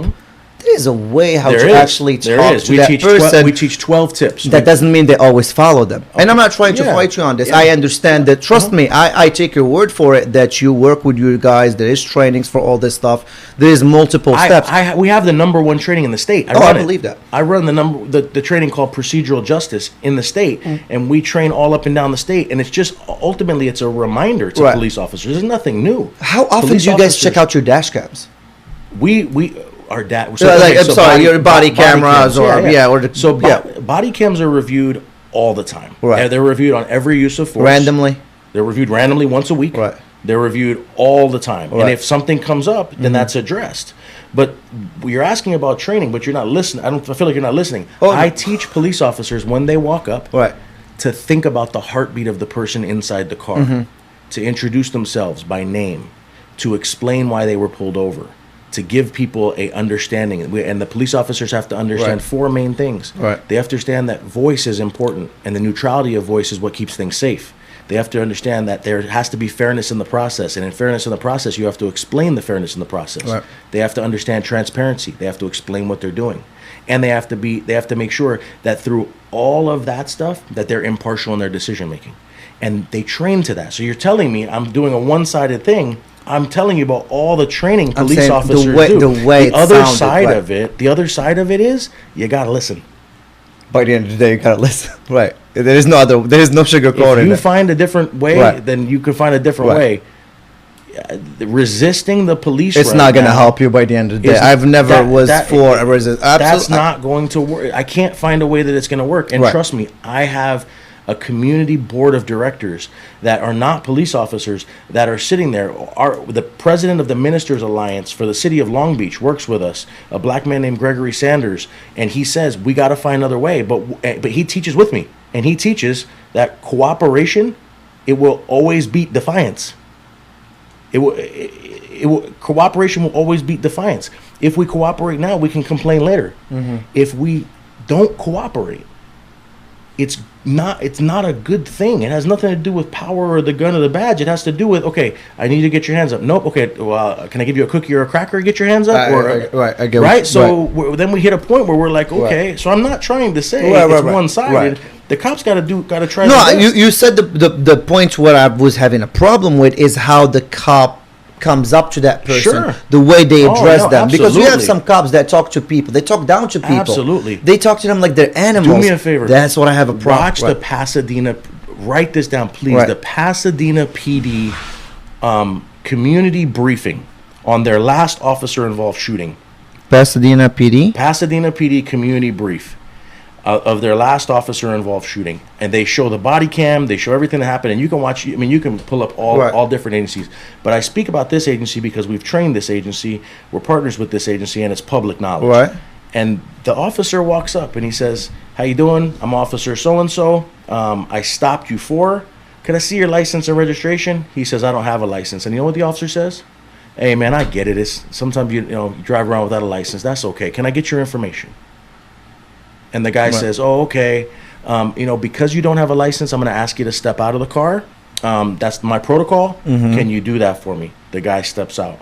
There's a way how to actually talk to that person. We teach 12 tips. That doesn't mean they always follow them. Okay. And I'm not trying to fight you on this. I understand that. Trust me, I take your word for it that you work with your guys. There is trainings for all this stuff. There is multiple steps. We have the #1 training in the state. I believe that. I run the training called procedural justice in the state, and we train all up and down the state. And it's just ultimately it's a reminder to police officers. There's nothing new. How often do you guys check out your dash cams? Our dad. Your body cameras body cams are reviewed all the time. Right. They're reviewed on every use of force. Randomly. They're reviewed randomly once a week. Right. They're reviewed all the time. Right. And if something comes up, then that's addressed. But you're asking about training, but you're not listening. I feel like you're not listening. I teach police officers when they walk up to think about the heartbeat of the person inside the car, to introduce themselves by name, to explain why they were pulled over, to give people a understanding. And the police officers have to understand four main things. They have to understand that voice is important, and the neutrality of voice is what keeps things safe. They have to understand that there has to be fairness in the process, and in fairness in the process, you have to explain the fairness in the process. They have to understand transparency. They have to explain what they're doing, and they have to make sure that through all of that stuff, that they're impartial in their decision making, and they train to that. So you're telling me I'm doing a one-sided thing I'm telling you about all the training I'm police saying officers the way do. it other sounded, side right. of it, the other side of it is you gotta listen. By the end of the day, you gotta listen. Right. There is no sugarcoating. If you find a different way, Right. then you can find a different Right. way. Resisting the police, It's right not gonna now help you by the end of the day. is- I've never that- was that- for a resist. That's not going to work. I can't find a way that it's going to work. And Right. trust me, I have a community board of directors that are not police officers that are sitting there. The president of the Ministers Alliance for the city of Long Beach works with us, a black man named Gregory Sanders, and he says we got to find another way. But he teaches with me, and he teaches that cooperation, it will always beat defiance. Cooperation will always beat defiance. If we cooperate now, we can complain later. Mm-hmm. If we don't cooperate, it's not a good thing. It has nothing to do with power or the gun or the badge. It has to do with, okay, I need you to get your hands up. Nope. Okay, well, can I give you a cookie or a cracker? Get your hands up. Right. I get Right. what- So then we hit a point where we're like, okay. Right. So I'm not trying to say Right, it's right. one-sided. Right. The cops got to try. No, their best. you said the point what I was having a problem with is how the cop comes up to that person, Sure. the way they Oh, address no, them. Because we have absolutely. some cops that talk to people, they talk down to people. Absolutely. They talk to them like they're animals. Do me a favor. That's what I have a problem. Watch the Pasadena. Write this down, please. Right. The Pasadena PD community briefing on their last officer-involved shooting. Pasadena PD. Pasadena PD community brief of their last officer-involved shooting, and they show the body cam. They show everything that happened, and you can watch. I mean, you can pull up Right. all different agencies. But I speak about this agency because we've trained this agency. We're partners with this agency, and it's public knowledge. Right. And the officer walks up and he says, "How you doing? I'm Officer so-and-so. I stopped you for. Can I see your license and registration?" He says, "I don't have a license." And you know what the officer says? "Hey, man, I get it. It's sometimes you drive around without a license. That's okay. Can I get your information?" And the guy Right. says, "Oh, okay. Because you don't have a license, I'm going to ask you to step out of the car. That's my protocol. Mm-hmm. Can you do that for me?" The guy steps out.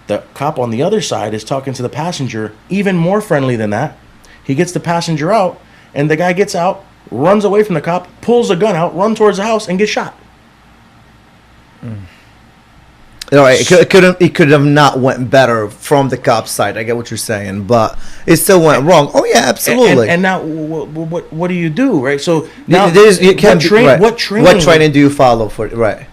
The cop on the other side is talking to the passenger, even more friendly than that. He gets the passenger out, and the guy gets out, runs away from the cop, pulls a gun out, runs towards the house, and gets shot. No, it could have not went better from the cop's side. I get what you're saying, but it still went wrong. Oh yeah, absolutely. And now, what do you do, right? So now, You can't right. what training? What training do you follow for it? Right.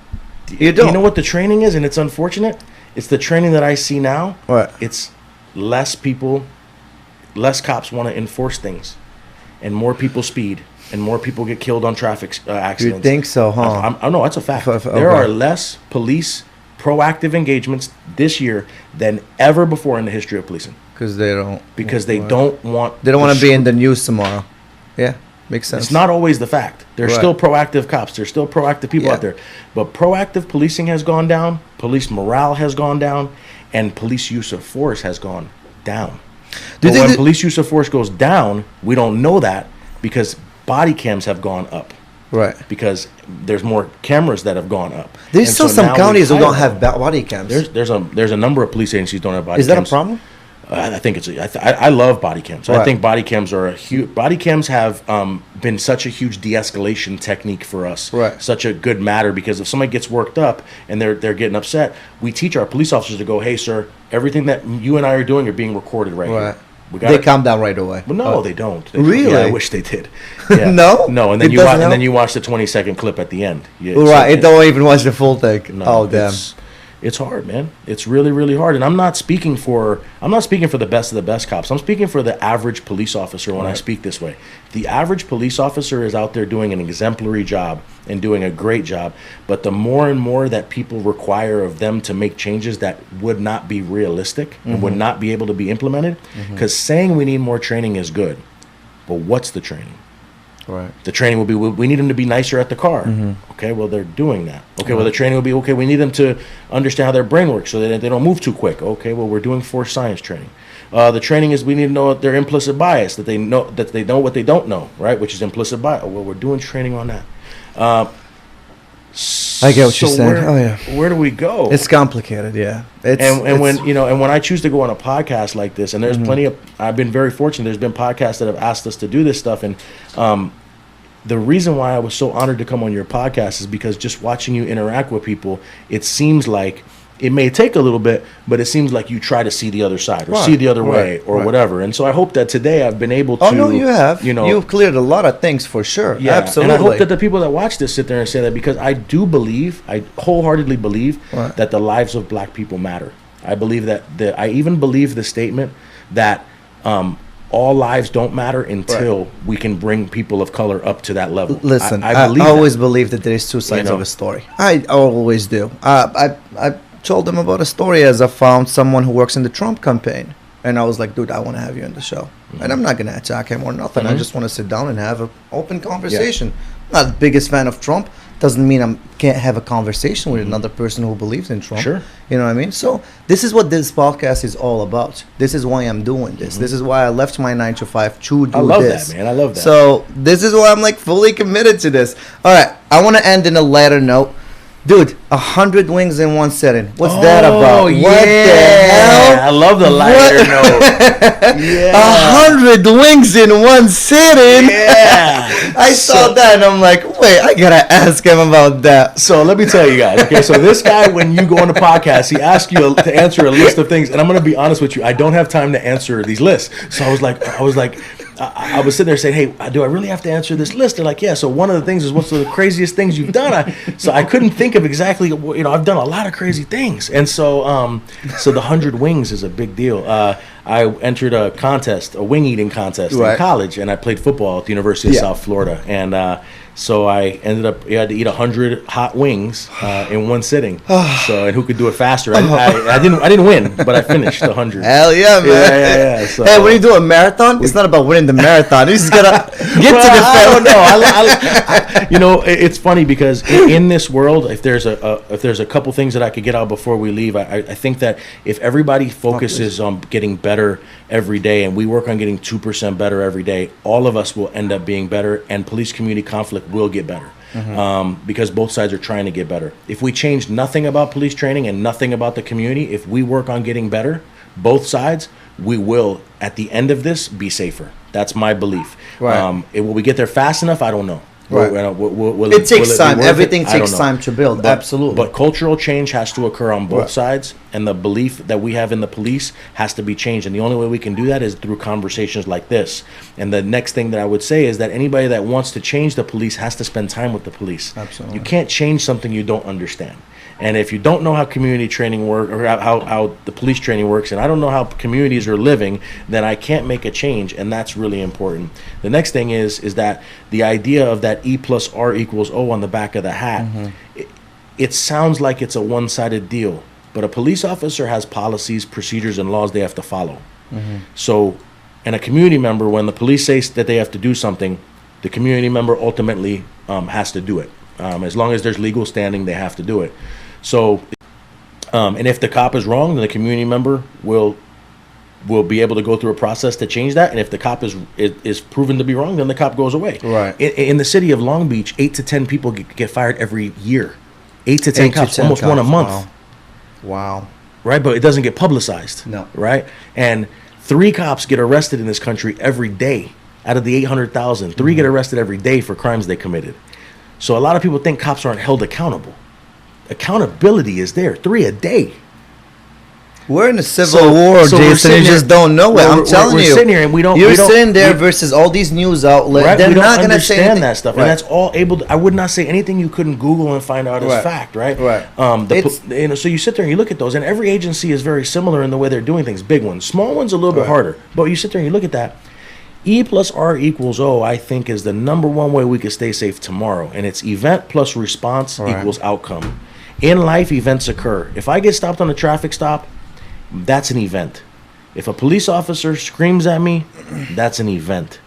You don't. You know what the training is, and it's unfortunate. It's the training that I see now. Right. It's less cops want to enforce things, and more people speed, and more people get killed on traffic accidents. You think so, huh? I know that's a fact. Okay. There are less police proactive engagements this year than ever before in the history of policing, Because they don't. because they don't want. They don't want to be in the news tomorrow. Yeah, makes sense. It's not always the fact. There's Right. still proactive cops. There's still proactive people Yeah. out there. But proactive policing has gone down. Police morale has gone down. And police use of force has gone down. Do you But think when that- police use of force goes down, we don't know that because body cams have gone up. Right. Because there's more cameras that have gone up. There's And still so some now counties we who don't highlight have body cams. there's a number of police agencies don't have body Is that cams. a problem? I think it's. I love body cams. I Right. think body cams are a huge. Body cams have been such a huge de-escalation technique for us. Right. Such a good matter because if somebody gets worked up and they're getting upset, we teach our police officers to go, "Hey, sir, everything that you and I are doing are being recorded right Right. here." We They calm down right away. Well, no, Oh. they don't. Really? Yeah, I wish they did. Yeah. No? No, and then It you doesn't watch, and then help? you watch the 20-second clip at the end. Yeah, Right. so- It don't even watch the full thing. no, Oh damn. it's hard, man. It's really, really hard. And I'm not speaking for the best of the best cops. I'm speaking for the average police officer when I speak this way. The average police officer is out there doing an exemplary job and doing a great job. But the more and more that people require of them to make changes that would not be realistic and would not be able to be implemented, because saying we need more training is good. But what's the training? Right. The training will be, we need them to be nicer at the car. Okay, well, they're doing that. Okay, well, the training will be, okay, we need them to understand how their brain works so that they don't move too quick. Okay, well, we're doing force science training. The training is we need to know their implicit bias, that they know what they don't know, right, which is implicit bias. Oh, well, we're doing training on that. I get what you're saying. Where, Oh, yeah. Where do we go? It's complicated. Yeah. When I choose to go on a podcast like this, and there's plenty of, I've been very fortunate. There's been podcasts that have asked us to do this stuff, and the reason why I was so honored to come on your podcast is because just watching you interact with people, it seems like It may take a little bit, but it seems like you try to see the other side or Right, see the other way right, or right. whatever. And so I hope that today I've been able to. Oh no, you have. You know, You've cleared a lot of things for sure. yeah, Absolutely. And I hope that the people that watch this sit there and say that, because I do believe, I wholeheartedly believe Right. that the lives of black people matter. I believe that I even believe the statement that all lives don't matter until we can bring people of color up to that level. Listen, I believe always that. believe that there is two sides know. of a story. I always do. I told them about a story as I found someone who works in the Trump campaign. And I was like, dude, I want to have you on the show. And I'm not going to attack him or nothing. I just want to sit down and have an open conversation. Not the biggest fan of Trump. Doesn't mean I can't have a conversation with another person who believes in Trump. Sure. You know what I mean? So this is what this podcast is all about. This is why I'm doing this. This is why I left my 9 to 5 to do this. I love that, man. I love that. So this is why I'm like fully committed to this. All right. I want to end in a lighter note. Dude, 100 wings in one sitting. What's that about? Yeah. What the hell? I love the lighter note. Yeah. 100 wings in one sitting. Yeah. I saw that and I'm like, wait, I gotta ask him about that. So let me tell you guys. Okay, so this guy, when you go on the podcast, he asks you to answer a list of things, and I'm gonna be honest with you, I don't have time to answer these lists. So I was sitting there saying, hey, do I really have to answer this list? They're like, yeah. So one of the things is, what's the craziest things you've done? So I couldn't think of exactly, I've done a lot of crazy things. And so the 100 wings is a big deal. I entered a contest, a wing eating contest in college, and I played football at the University of South Florida. And so I ended up, you had to eat 100 hot wings in one sitting. And who could do it faster? I didn't win, but I finished 100. Hell yeah, man. Yeah. So, hey, when you do a marathon, it's not about winning the marathon. You just gotta get to the I don't know. It's funny because in this world, if there's a couple things that I could get out before we leave, I think that if everybody focuses on getting better every day, and we work on getting 2% better every day, all of us will end up being better, and police community conflict will get better. Because both sides are trying to get better. If we change nothing about police training and nothing about the community, if we work on getting better, both sides, we will, at the end of this, be safer. That's my belief. Right. Will we get there fast enough? I don't know. Right. It takes time. Everything takes time to build. Absolutely. But cultural change has to occur on both sides, and the belief that we have in the police has to be changed. And the only way we can do that is through conversations like this. And the next thing that I would say is that anybody that wants to change the police has to spend time with the police. Absolutely. You can't change something you don't understand. And if you don't know how community training works, or how the police training works, and I don't know how communities are living, then I can't make a change, and that's really important. The next thing is that the idea of that E+R equals O on the back of the hat, it sounds like it's a one-sided deal, but a police officer has policies, procedures, and laws they have to follow. So, and a community member, when the police say that they have to do something, the community member ultimately has to do it. As long as there's legal standing, they have to do it. So, and if the cop is wrong, then the community member will be able to go through a process to change that. And if the cop is proven to be wrong, then the cop goes away. Right. In the city of Long Beach, 8 to 10 people get fired every year. 8 to 10 cops, almost one a month. Wow. Right, but it doesn't get publicized. No. Right, and 3 cops get arrested in this country every day. Out of the 800,000, 3 get arrested every day for crimes they committed. So a lot of people think cops aren't held accountable. Accountability is there. 3 a day. We're in a civil war, Jason. You just don't know it. I'm telling you. We're sitting here and we don't. You're sitting there versus all these news outlets. Right? They're we don't not going to say understand that stuff, right. and that's all able to. I would not say anything you couldn't Google and find out as fact, right? Right. So you sit there and you look at those, and every agency is very similar in the way they're doing things. Big ones, small ones, a little bit harder. But you sit there and you look at that. E+R equals O, I think, is the number one way we could stay safe tomorrow, and it's event+response equals outcome. In life, events occur. If I get stopped on a traffic stop, that's an event. If a police officer screams at me, that's an event.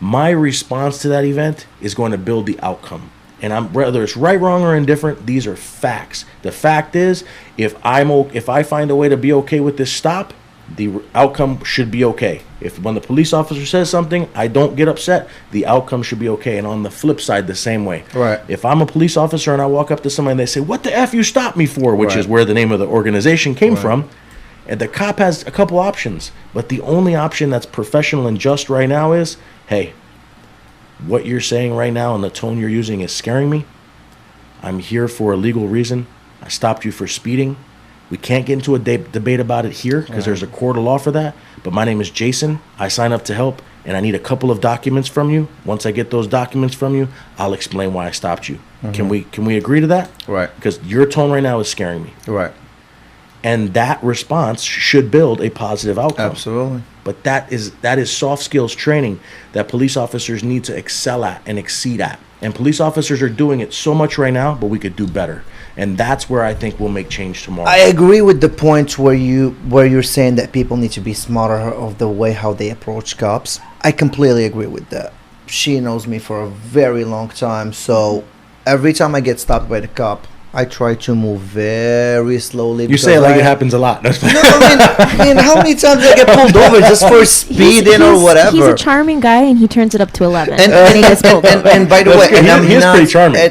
My response to that event is going to build the outcome. And whether it's right, wrong, or indifferent, these are facts. The fact is, if I find a way to be okay with this stop, the outcome should be okay. If when the police officer says something, I don't get upset, the outcome should be okay. And on the flip side, the same way. Right. If I'm a police officer and I walk up to somebody and they say, "What the F you stopped me for?" which is where the name of the organization came from, and the cop has a couple options, but the only option that's professional and just right now is, hey, what you're saying right now and the tone you're using is scaring me. I'm here for a legal reason. I stopped you for speeding. We can't get into a debate about it here because there's a court of law for that. But my name is Jason. I sign up to help, and I need a couple of documents from you. Once I get those documents from you, I'll explain why I stopped you. Can we agree to that? Right. Because your tone right now is scaring me. Right. And that response should build a positive outcome. Absolutely. But that is soft skills training that police officers need to excel at and exceed at. And police officers are doing it so much right now, but we could do better. And that's where I think we'll make change tomorrow. I agree with the point where you're saying that people need to be smarter of the way how they approach cops. I completely agree with that. She knows me for a very long time, so every time I get stopped by the cop, I try to move very slowly. You say it like it happens a lot. No, I mean, how many times I get pulled over just for speeding or whatever? He's a charming guy, and he turns it up to 11, and he gets pulled over. And by the way, he is pretty charming. He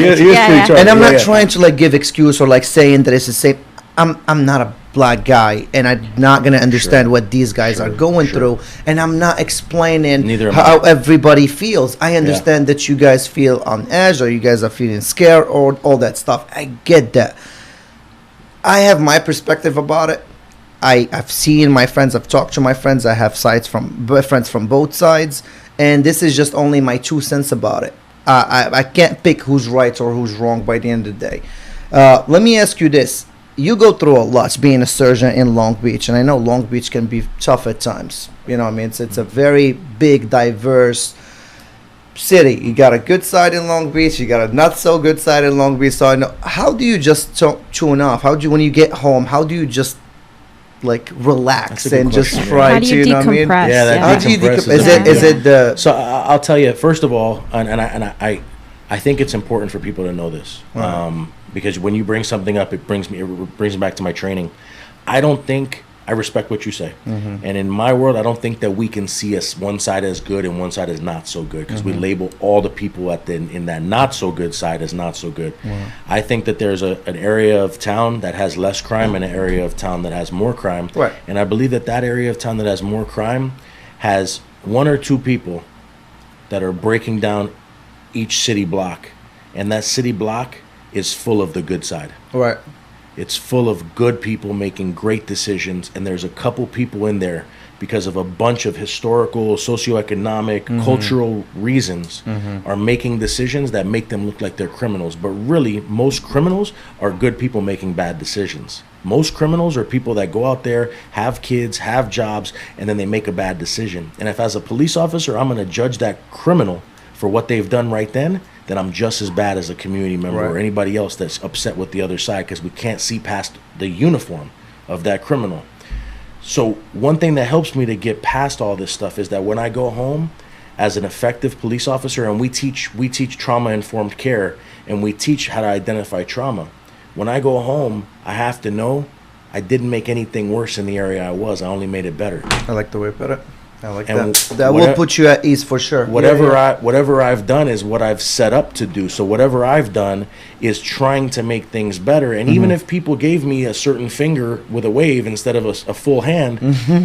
is pretty charming. And I'm not trying to like give excuse or like saying that it's the same. I'm not a black guy, and I'm not gonna understand what these guys are going through, and I'm not explaining how everybody feels. I understand that you guys feel on edge, or you guys are feeling scared, or all that stuff. I get that. I have my perspective about it. I've seen my friends, I've talked to my friends, I have friends from both sides, and this is just only my 2 cents about it. I can't pick who's right or who's wrong by the end of the day. Let me ask you this. You go through a lot being a surgeon in Long Beach, and I know Long Beach can be tough at times. You know what I mean? It's a very big, diverse city. You got a good side in Long Beach, you got a not so good side in Long Beach. So I know, how do you just tune off? When you get home, how do you just like relax and just try to, you know what I mean? Yeah, how do you decompress? Is it the... So I'll tell you, first of all, and I think it's important for people to know this. Because when you bring something up, it brings me back to my training. I respect what you say. And in my world, I don't think that we can see one side as good and one side as not so good, because we label all the people in that not so good side as not so good. I think that there's an area of town that has less crime and an area of town that has more crime. Right. And I believe that area of town that has more crime has 1 or 2 people that are breaking down each city block. And that city block is full of the good side. Right. It's full of good people making great decisions, and there's a couple people in there because of a bunch of historical, socioeconomic, cultural reasons are making decisions that make them look like they're criminals. But really, most criminals are good people making bad decisions. Most criminals are people that go out there, have kids, have jobs, and then they make a bad decision. And if as a police officer, I'm going to judge that criminal for what they've done right then I'm just as bad as a community member or anybody else that's upset with the other side, because we can't see past the uniform of that criminal. So one thing that helps me to get past all this stuff is that when I go home as an effective police officer, and we teach trauma-informed care, and we teach how to identify trauma. When I go home, I have to know I didn't make anything worse in the area I was. I only made it better. I like the way you put it. I like that. That will put you at ease for sure. Whatever I've done is what I've set up to do. So whatever I've done is trying to make things better. And even if people gave me a certain finger with a wave instead of a full hand,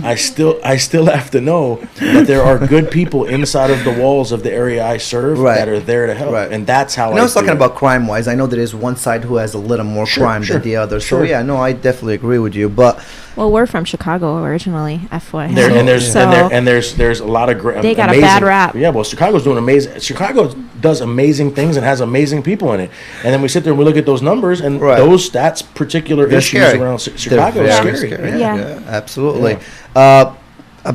I still have to know that there are good people inside of the walls of the area I serve that are there to help. Right. And that's how I was talking about crime-wise. I know there is one side who has a little more crime than the other. So yeah, no, I definitely agree with you. But well, we're from Chicago originally, FYI. There's a lot of great. They got a bad rap. Yeah, well, Chicago's doing amazing. Chicago does amazing things and has amazing people in it. And then we sit there and we look at those numbers and those stats, particular issues around Chicago is scary. Yeah, absolutely. I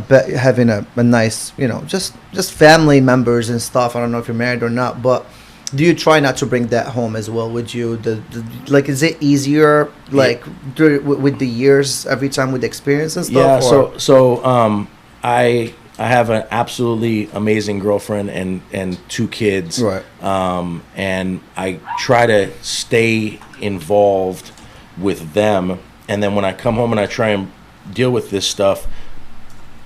bet having a nice, just family members and stuff. I don't know if you're married or not, but do you try not to bring that home as well with you? Is it easier with the years every time with the experience and stuff? Yeah. So I have an absolutely amazing girlfriend and 2 kids. Right. And I try to stay involved with them. And then when I come home and I try and deal with this stuff,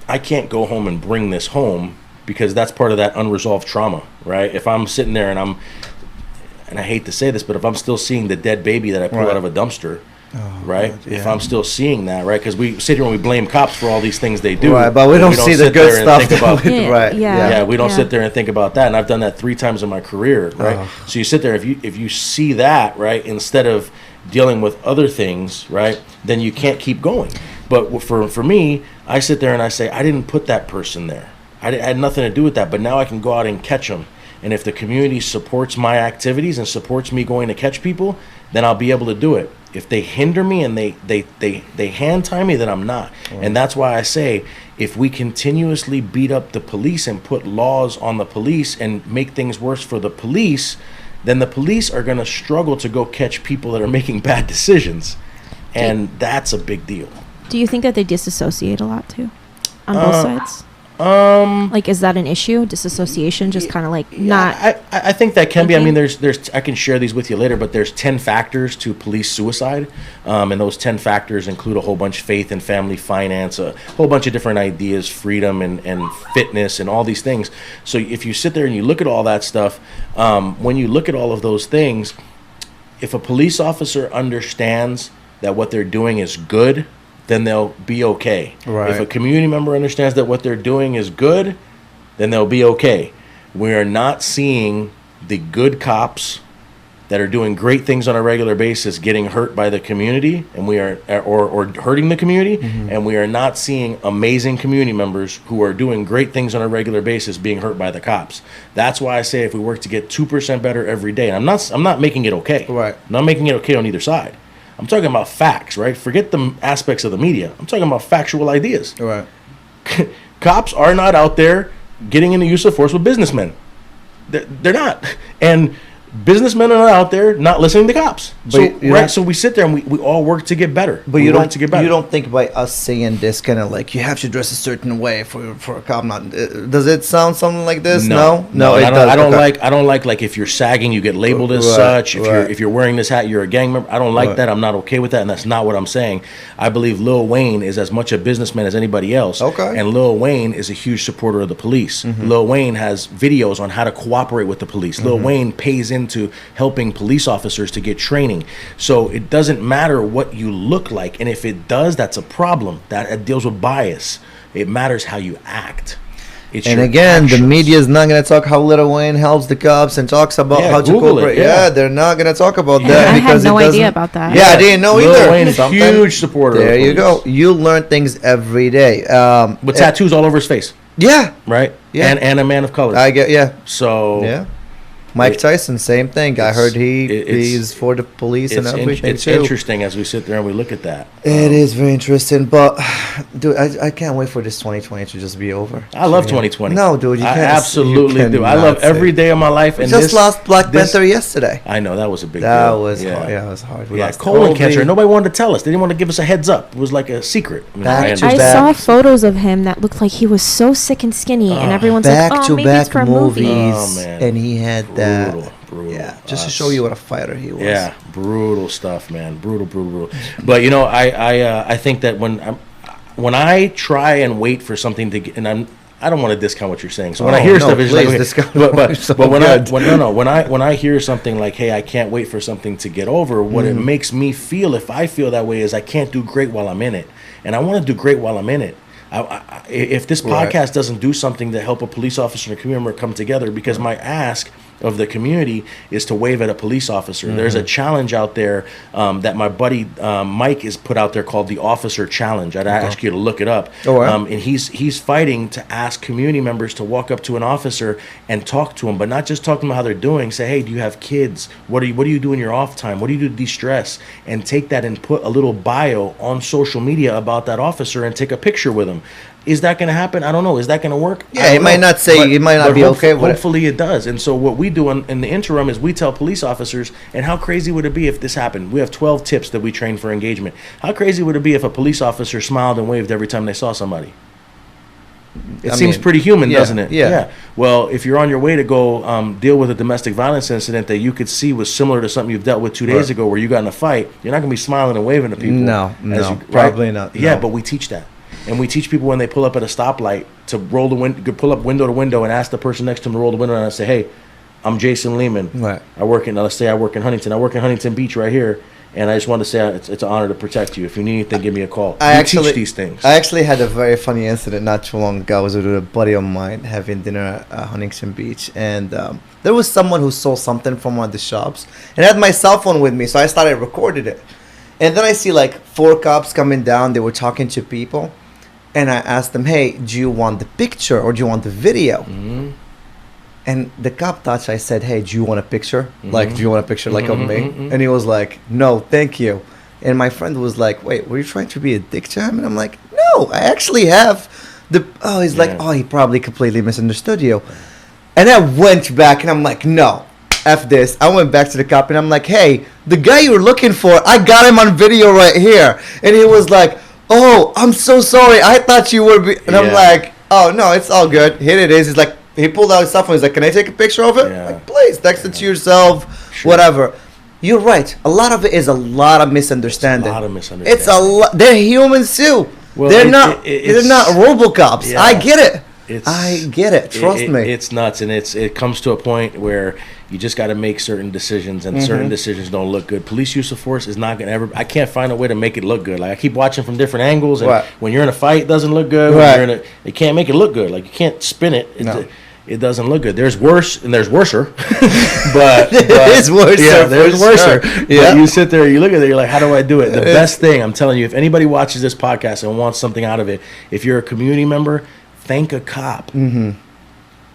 I can't go home and bring this home, because that's part of that unresolved trauma, right? If I'm sitting there and I hate to say this, but if I'm still seeing the dead baby that I pull out of a dumpster, right? God, if I'm still seeing that, right? Because we sit here and we blame cops for all these things they do, right? But we don't see the good stuff. We don't sit there and think about that. And I've done that 3 times in my career, right? So you sit there, if you see that, right, instead of dealing with other things, right, then you can't keep going. But for me, I sit there and I say, I didn't put that person there. I had nothing to do with that, but now I can go out and catch them. And if the community supports my activities and supports me going to catch people, then I'll be able to do it. If they hinder me and they hand tie me, then I'm not. And that's why I say, if we continuously beat up the police and put laws on the police and make things worse for the police, then the police are going to struggle to go catch people that are making bad decisions. And that's a big deal. Do you think that they disassociate a lot too, on both sides? Like, is that an issue? Disassociation, just kind of like not. I think that can be. I mean, there's. I can share these with you later, but there's 10 factors to police suicide, and those 10 factors include a whole bunch of faith and family, finance, a whole bunch of different ideas, freedom and fitness, and all these things. So if you sit there and you look at all that stuff, when you look at all of those things, if a police officer understands that what they're doing is good, then they'll be okay. Right. If a community member understands that what they're doing is good, then they'll be okay. We are not seeing the good cops that are doing great things on a regular basis getting hurt by the community, and we are or hurting the community, and we are not seeing amazing community members who are doing great things on a regular basis being hurt by the cops. That's why I say if we work to get 2% better every day, and I'm not making it okay. Right. I'm not making it okay on either side. I'm talking about facts, right? Forget the aspects of the media. I'm talking about factual ideas. Right. Cops are not out there getting into use of force with businessmen. They're not. And businessmen are not out there not listening to cops. So we sit there and we all work to get better. But you don't think by us saying this kind of like you have to dress a certain way for a cop. Not does it sound something like this? No. I don't like if you're sagging you get labeled as such. If you're wearing this hat you're a gang member. I don't like that. I'm not okay with that, and that's not what I'm saying. I believe Lil Wayne is as much a businessman as anybody else. Okay. And Lil Wayne is a huge supporter of the police. Lil Wayne has videos on how to cooperate with the police. Lil Wayne pays into helping police officers to get training. So it doesn't matter what you look like, and if it does, that's a problem. That deals with bias. It matters how you act. It's and your again, actions. the media is not going to talk how Lil Wayne helps the cops and talks about how to Google cooperate. it, yeah. They're not going to talk about that I because had no it doesn't. idea about that. Yeah, I didn't know Lil either. Wayne is a huge supporter. There of you go. police. You learn things every day. With tattoos all over his face, Yeah, right? Yeah. And a man of color. I get. Yeah, So yeah. Mike Tyson, same thing. I heard he's for the police and everything it's too. interesting as we sit there and we look at that. It is very interesting, but dude, I can't wait for this 2020 to just be over. I love 2020. No, dude, you I can't. absolutely do. I love every day of my life. And Just lost Black Panther yesterday. I know that was a big That deal. was hard. Yeah, it was hard. We Yeah, lost colon Kobe. cancer. Nobody wanted to tell us. They didn't want to give us a heads up. It was like a secret. I mean, Back I to I understand. saw photos of him that looked like he was so sick and skinny, and everyone's like, "Oh, maybe it's for a movie." movies, Oh, man. and he had that. Brutal. Yeah, just to show you what a fighter he was. Yeah, brutal stuff, man. Brutal. But you know, I think that when I try and wait for something to get, and I don't want to discount what you're saying. So when I hear stuff, it's please like, discount but when I hear something like, hey, I can't wait for something to get over, what it makes me feel, if I feel that way, is I can't do great while I'm in it, and I want to do great while I'm in it. If this podcast doesn't do something to help a police officer and a community member come together, because my ask of the community is to wave at a police officer. There's a challenge out there that my buddy Mike has put out there called the Officer Challenge. I'd ask you to look it up. And he's fighting to ask community members to walk up to an officer and talk to him, but not just talk to them how they're doing. Say, hey, do you have kids? What do you do in your off time? What do you do to de-stress? And take that and put a little bio on social media about that officer and take a picture with him. Is that going to happen? I don't know. Is that going to work? Yeah, it might not say, it might not be okay with it. Hopefully it does. And so what we do in the interim is we tell police officers, and how crazy would it be if this happened? We have 12 tips that we train for engagement. How crazy would it be if a police officer smiled and waved every time they saw somebody? It seems pretty human, doesn't it? Yeah. Well, if you're on your way to go deal with a domestic violence incident that you could see was similar to something you've dealt with 2 days ago where you got in a fight, you're not going to be smiling and waving to people. No, probably not. Yeah, no. but we teach that. And we teach people when they pull up at a stoplight to roll the pull up window to window and ask the person next to them to roll the window and say, hey, I'm Jason Lehman. Right. Let's say I work in Huntington. I work in Huntington Beach right here. And I just want to say it's an honor to protect you. If you need anything, give me a call. I teach these things. I actually had a very funny incident not too long ago. I was with a buddy of mine having dinner at Huntington Beach. And there was someone who sold something from one of the shops. And I had my cell phone with me, so I started recording it. And then I see like 4 cops coming down. They were talking to people. And I asked them, hey, do you want the picture or do you want the video? Mm-hmm. And the cop thought I said, hey, do you want a picture? Mm-hmm. Like, do you want a picture like of me? Mm-hmm. And he was like, no, thank you. And my friend was like, wait, were you trying to be a dick to him? And I'm like, no, I actually have he's like, he probably completely misunderstood you. And I went back and I'm like, no, F this. I went back to the cop and I'm like, hey, the guy you were looking for, I got him on video right here. And he was like, oh, I'm so sorry. I thought you were. And I'm like, oh, no, it's all good. Here it is. He's like, he pulled out his cell phone. He's like, can I take a picture of it? Yeah. Like, please, text it to yourself, whatever. You're right. A lot of it is a lot of misunderstanding. It's a lot. They're humans too. Well, they're not RoboCops. Yeah. I get it. I get it. Trust me. It's nuts, and it comes to a point where you just got to make certain decisions, and certain decisions don't look good. Police use of force is not gonna I can't find a way to make it look good. Like I keep watching from different angles, and when you're in a fight, it doesn't look good. When you're they can't make it look good. Like you can't spin it. It doesn't look good. There's worse and there's worser. but it is worse. Yeah, there's worser. Sure. Yeah. But you sit there, you look at it, you're like, how do I do it? The best thing, I'm telling you, if anybody watches this podcast and wants something out of it, if you're a community member, thank a cop. Mm-hmm.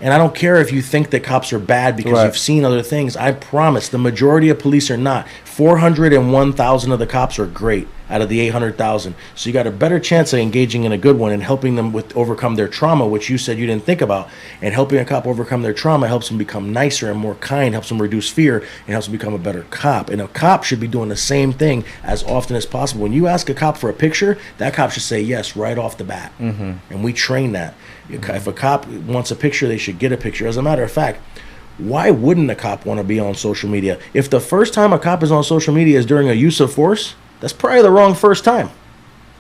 And I don't care if you think that cops are bad because you've seen other things. I promise the majority of police are not. 401,000 of the cops are great out of the 800,000. So you got a better chance of engaging in a good one and helping them overcome their trauma, which you said you didn't think about. And helping a cop overcome their trauma helps them become nicer and more kind, helps them reduce fear, and helps them become a better cop. And a cop should be doing the same thing as often as possible. When you ask a cop for a picture, that cop should say yes right off the bat. Mm-hmm. And we train that. If a cop wants a picture, they should get a picture. As a matter of fact, why wouldn't a cop want to be on social media? If the first time a cop is on social media is during a use of force, that's probably the wrong first time.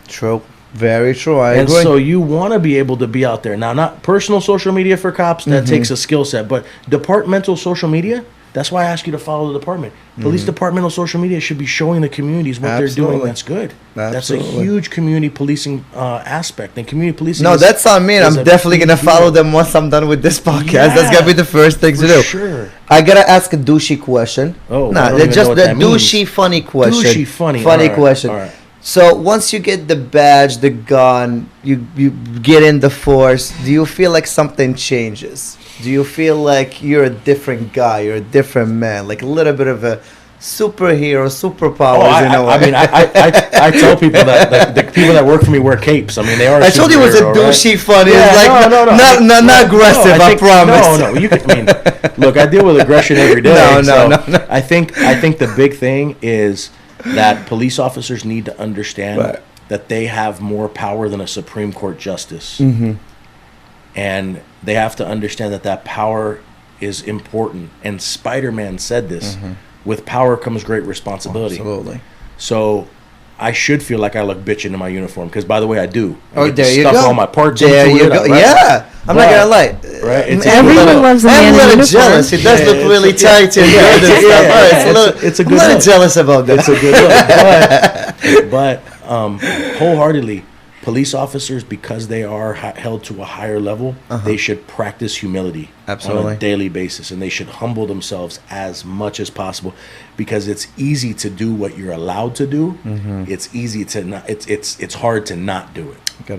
True. Very true. I agree. And so you want to be able to be out there. Now, not personal social media for cops. That takes a skill set. But departmental social media, that's why I ask you to follow the department. Police departmental social media should be showing the communities what they're doing. That's good. That's a huge community policing aspect. And community policing that's on me. And I'm definitely going to follow them once I'm done with this podcast. Yeah, that's going to be the first thing to do. Sure. I got to ask a douchey question. Oh, just the douchey funny question. Douchey funny. Question. All right. So once you get the badge, the gun, you get in the force, do you feel like something changes? Do you feel like you're a different guy, you're a different man, like a little bit of a superhero, superpowers? I tell people that the people that work for me wear capes. I mean, they are. I told you it was a douchey funny. Yeah, not aggressive. I promise. No. Look, I deal with aggression every day. No. I think the big thing is that police officers need to understand that they have more power than a Supreme Court justice. Mm-hmm. And they have to understand that power is important. And Spider-Man said this, with power comes great responsibility. Absolutely. So I should feel like I look bitchin' in my uniform, because by the way, I do. There you go. All my parts. There you go. Right? Yeah. I'm not going to lie. Right? Everyone loves a man in uniform. Jealous. It does look really tight and good and stuff. It's a good look. I'm a little jealous about that. It's a good look. But wholeheartedly, police officers, because they are held to a higher level, they should practice humility on a daily basis, and they should humble themselves as much as possible, because it's easy to do what you're allowed to do. It's easy to not. It's hard to not do it.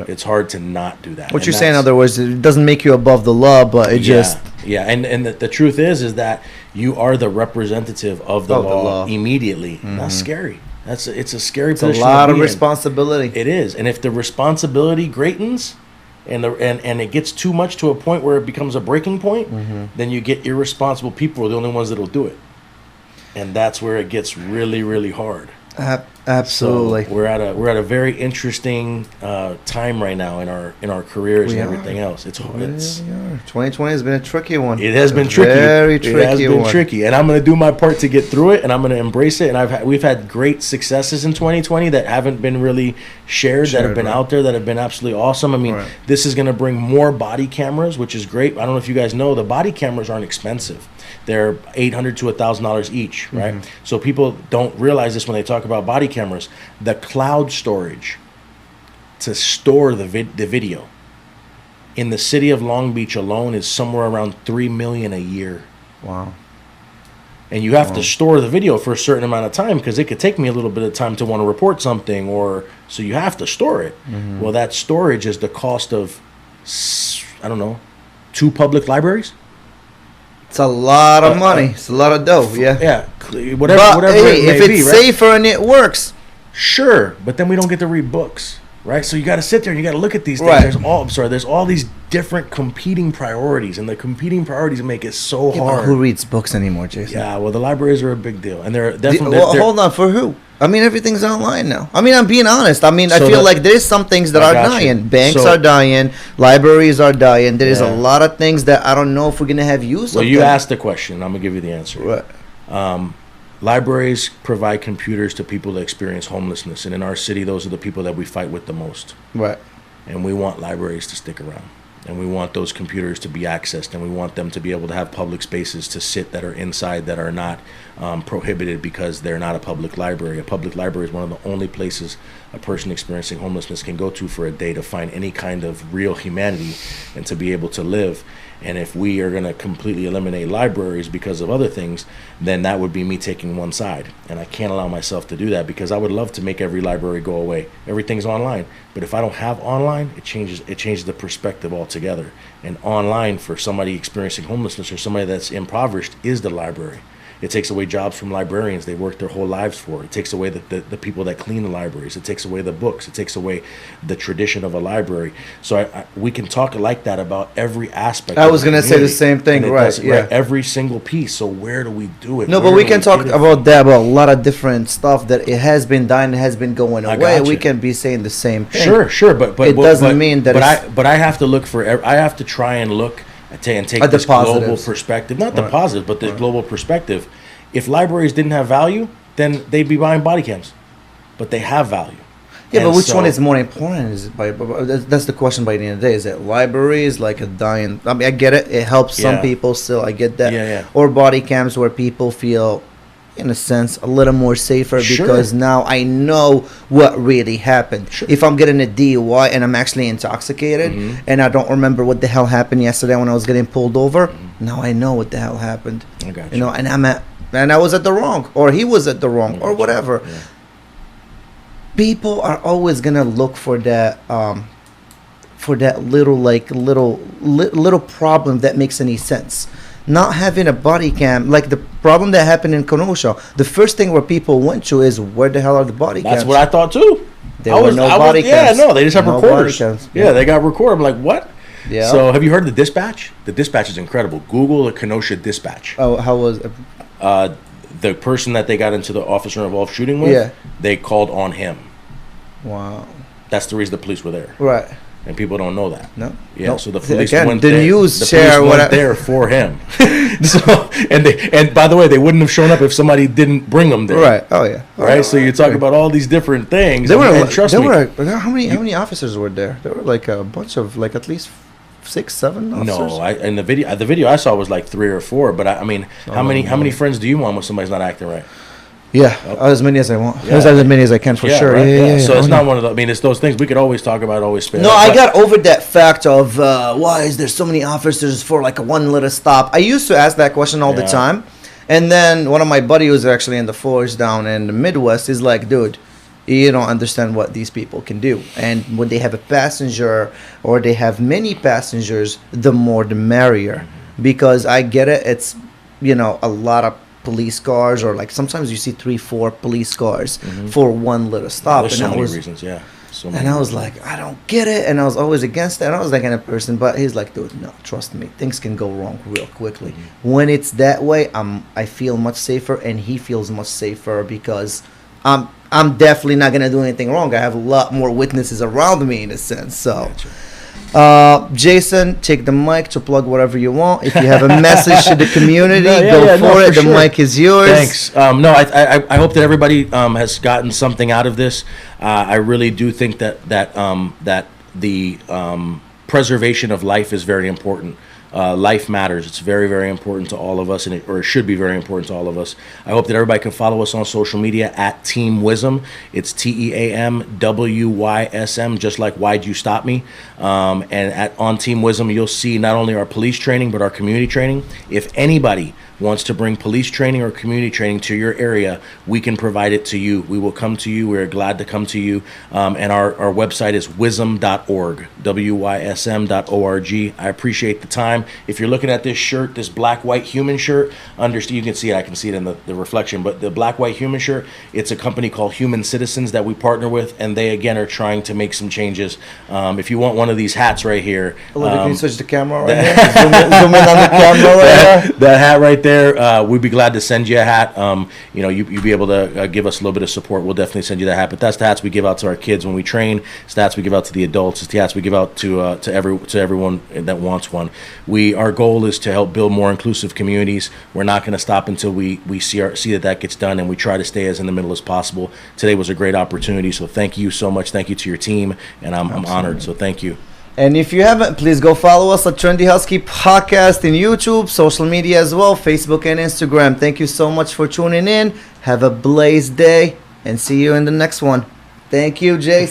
It's hard to not do that. What you're saying, in other words, it doesn't make you above the law, but it And the truth is that you are the representative of the law immediately. That's scary. It's a scary position. It's a lot of responsibility. It is, and if the responsibility greatens, and it gets too much to a point where it becomes a breaking point, then you get irresponsible people are the only ones that'll do it, and that's where it gets really, really hard. Absolutely. So we're at a very interesting time right now in our careers and everything else. It's 2020 has been a tricky one. It has been tricky. Very tricky. It has been tricky, and I'm going to do my part to get through it, and I'm going to embrace it. And we've had great successes in 2020 that haven't been really shared, that have been out there, that have been absolutely awesome. I mean, this is going to bring more body cameras, which is great. I don't know if you guys know, the body cameras aren't expensive. They're $800 to $1,000 each, right? So people don't realize this when they talk about body cameras. The cloud storage to store the video in the city of Long Beach alone is somewhere around $3 million a year. Wow. And you have to store the video for a certain amount of time because it could take me a little bit of time to want to report something, or so you have to store it. Well, that storage is the cost of, I don't know, 2 public libraries. It's a lot of money. It's a lot of dough. Yeah. Yeah. But Whatever hey, it may if be, it's right? safer and it works, Sure, but then we don't get to read books, right? So you got to sit there and you got to look at these things. Right. There's all these different competing priorities, and the competing priorities make it so yeah, hard. but who reads books anymore, Jason? Yeah, well, the libraries are a big deal, and they're definitely. Hold on, for who? I mean, everything's online now. I mean, I'm being honest. I mean, I So feel like there's some things that I are got you. dying. Banks So- are dying. Libraries are dying. There is a Yeah. lot of things that I don't know if we're gonna have use Well, of. you them. asked the question. I'm gonna give you the answer. Right. Libraries provide computers to people that experience homelessness, and in our city, those are the people that we fight with the most. Right. And we want libraries to stick around, and we want those computers to be accessed, and we want them to be able to have public spaces to sit that are inside that are not prohibited because they're not a public library. A public library is one of the only places a person experiencing homelessness can go to for a day to find any kind of real humanity and to be able to live. And if we are going to completely eliminate libraries because of other things, then that would be me taking one side. And I can't allow myself to do that because I would love to make every library go away. Everything's online. But if I don't have online, it changes the perspective altogether. And online for somebody experiencing homelessness or somebody that's impoverished is the library. It takes away jobs from librarians they work their whole lives for. It takes away the people that clean the libraries. It takes away the books. It takes away the tradition of a library. So we can talk like that about every aspect. I of was the gonna say the community. same thing, And it right, does, yeah. every single piece. So where do we do it? No, Where but we do can talk get it about that, about a lot of different stuff that it has been dying, it has been going I away. got We you. can be saying the same thing. Sure, but It doesn't mean that But it's- I have to look for. I have to try and look and take At the this global positives. perspective, not the Right. positive, but the global perspective. If libraries didn't have value, then they'd be buying body cams, but they have value. Yeah, And but which so- one is more important? Is it that's the question by the end of the day. Is it libraries like a dying? I mean, I get it. It helps some Yeah. people still. I get that. Yeah. Or body cams where people feel, in a sense, a little more safer Sure. because now I know what really happened. Sure. If I'm getting a DUI and I'm actually intoxicated and I don't remember what the hell happened yesterday when I was getting pulled over, now I know what the hell happened. I got You know, and I was at the wrong, or he was at the wrong, or whatever. Yeah. People are always gonna look for that little problem that makes any sense. Not having a body cam, like the problem that happened in Kenosha, the first thing where people went to is where the hell are the body cams? That's what I thought too. There were no body cams. Yeah, no, they just have No recorders. body cams. Yeah, they got record. I'm like, what? Yeah. So have you heard of the dispatch? The dispatch is incredible. Google the Kenosha dispatch. Oh, how was it? The person that they got into the officer involved shooting with, Yeah. they called on him. Wow. That's the reason the police were there. Right. And people don't know that. No. Yeah, No. so the police Again, went the there. news the share police what went I- there for him. So and by the way, they wouldn't have shown up if somebody didn't bring them there. Right. Oh yeah. Right. So you talk about all these different things. There were. and trust there me. were. How many officers were there? There were like a bunch of like at least 6, 7 officers. No, in the video I saw was like 3 or 4. But I mean, how many friends do you want when somebody's not acting right? Yeah, as many as I want. Yeah. As many as I can for sure. Right, Yeah. So it's Oh, not no. one of the. I mean, it's those things we could always talk about, always spin. No, up, I but- got over that fact of why is there so many officers for like a one little stop. I used to ask that question all the Yeah. time, and then one of my buddies who's actually in the force down in the Midwest is like, dude, you don't understand what these people can do. And when they have a passenger or they have many passengers, the more the merrier. Because I get it, it's a lot of police cars, or like sometimes you see 3-4 police cars for one little stop. There's and so I many was, reasons, yeah. So many and I was reasons. like, I don't get it. And I was always against that. And I was that kind of person. But he's like, dude, no, trust me. Things can go wrong real quickly. When it's that way, I feel much safer, and he feels much safer because I'm definitely not going to do anything wrong. I have a lot more witnesses around me in a sense. So, Jason, take the mic to plug whatever you want. If you have a message to the community, go for it. The mic is yours. Thanks. No, I hope that everybody has gotten something out of this. I really do think that the preservation of life is very important. life matters. It's very, very important to all of us, or it should be very important to all of us. I hope that everybody can follow us on social media at Team WYSM. It's TEAMWYSM, just like Why'd You Stop Me? And on Team WYSM, you'll see not only our police training, but our community training. If anybody wants to bring police training or community training to your area, we can provide it to you. We will come to you. We're glad to come to you. And our website is WYSM.org, WYSM.org. I appreciate the time. If you're looking at this shirt, this black, white human shirt, understand, you can see it. I can see it in the reflection. But the black, white human shirt, it's a company called Human Citizens that we partner with. And they, again, are trying to make some changes. If you want one of these hats right here. Can you switch the camera right here? Zoom in on the camera right there. That hat right there. We'd be glad to send you a hat. You'd be able to give us a little bit of support. We'll definitely send you that hat. But that's the hats we give out to our kids when we train. It's the hats we give out to the adults. It's the hats we give out to everyone that wants one. Our goal is to help build more inclusive communities. We're not going to stop until we see that gets done, and we try to stay as in the middle as possible. Today was a great opportunity, so thank you so much. Thank you to your team, and I'm honored. So thank you. And if you haven't, please go follow us at Trendy Husky Podcast in YouTube, social media as well, Facebook and Instagram. Thank you so much for tuning in. Have a blazed day, and see you in the next one. Thank you, Jason.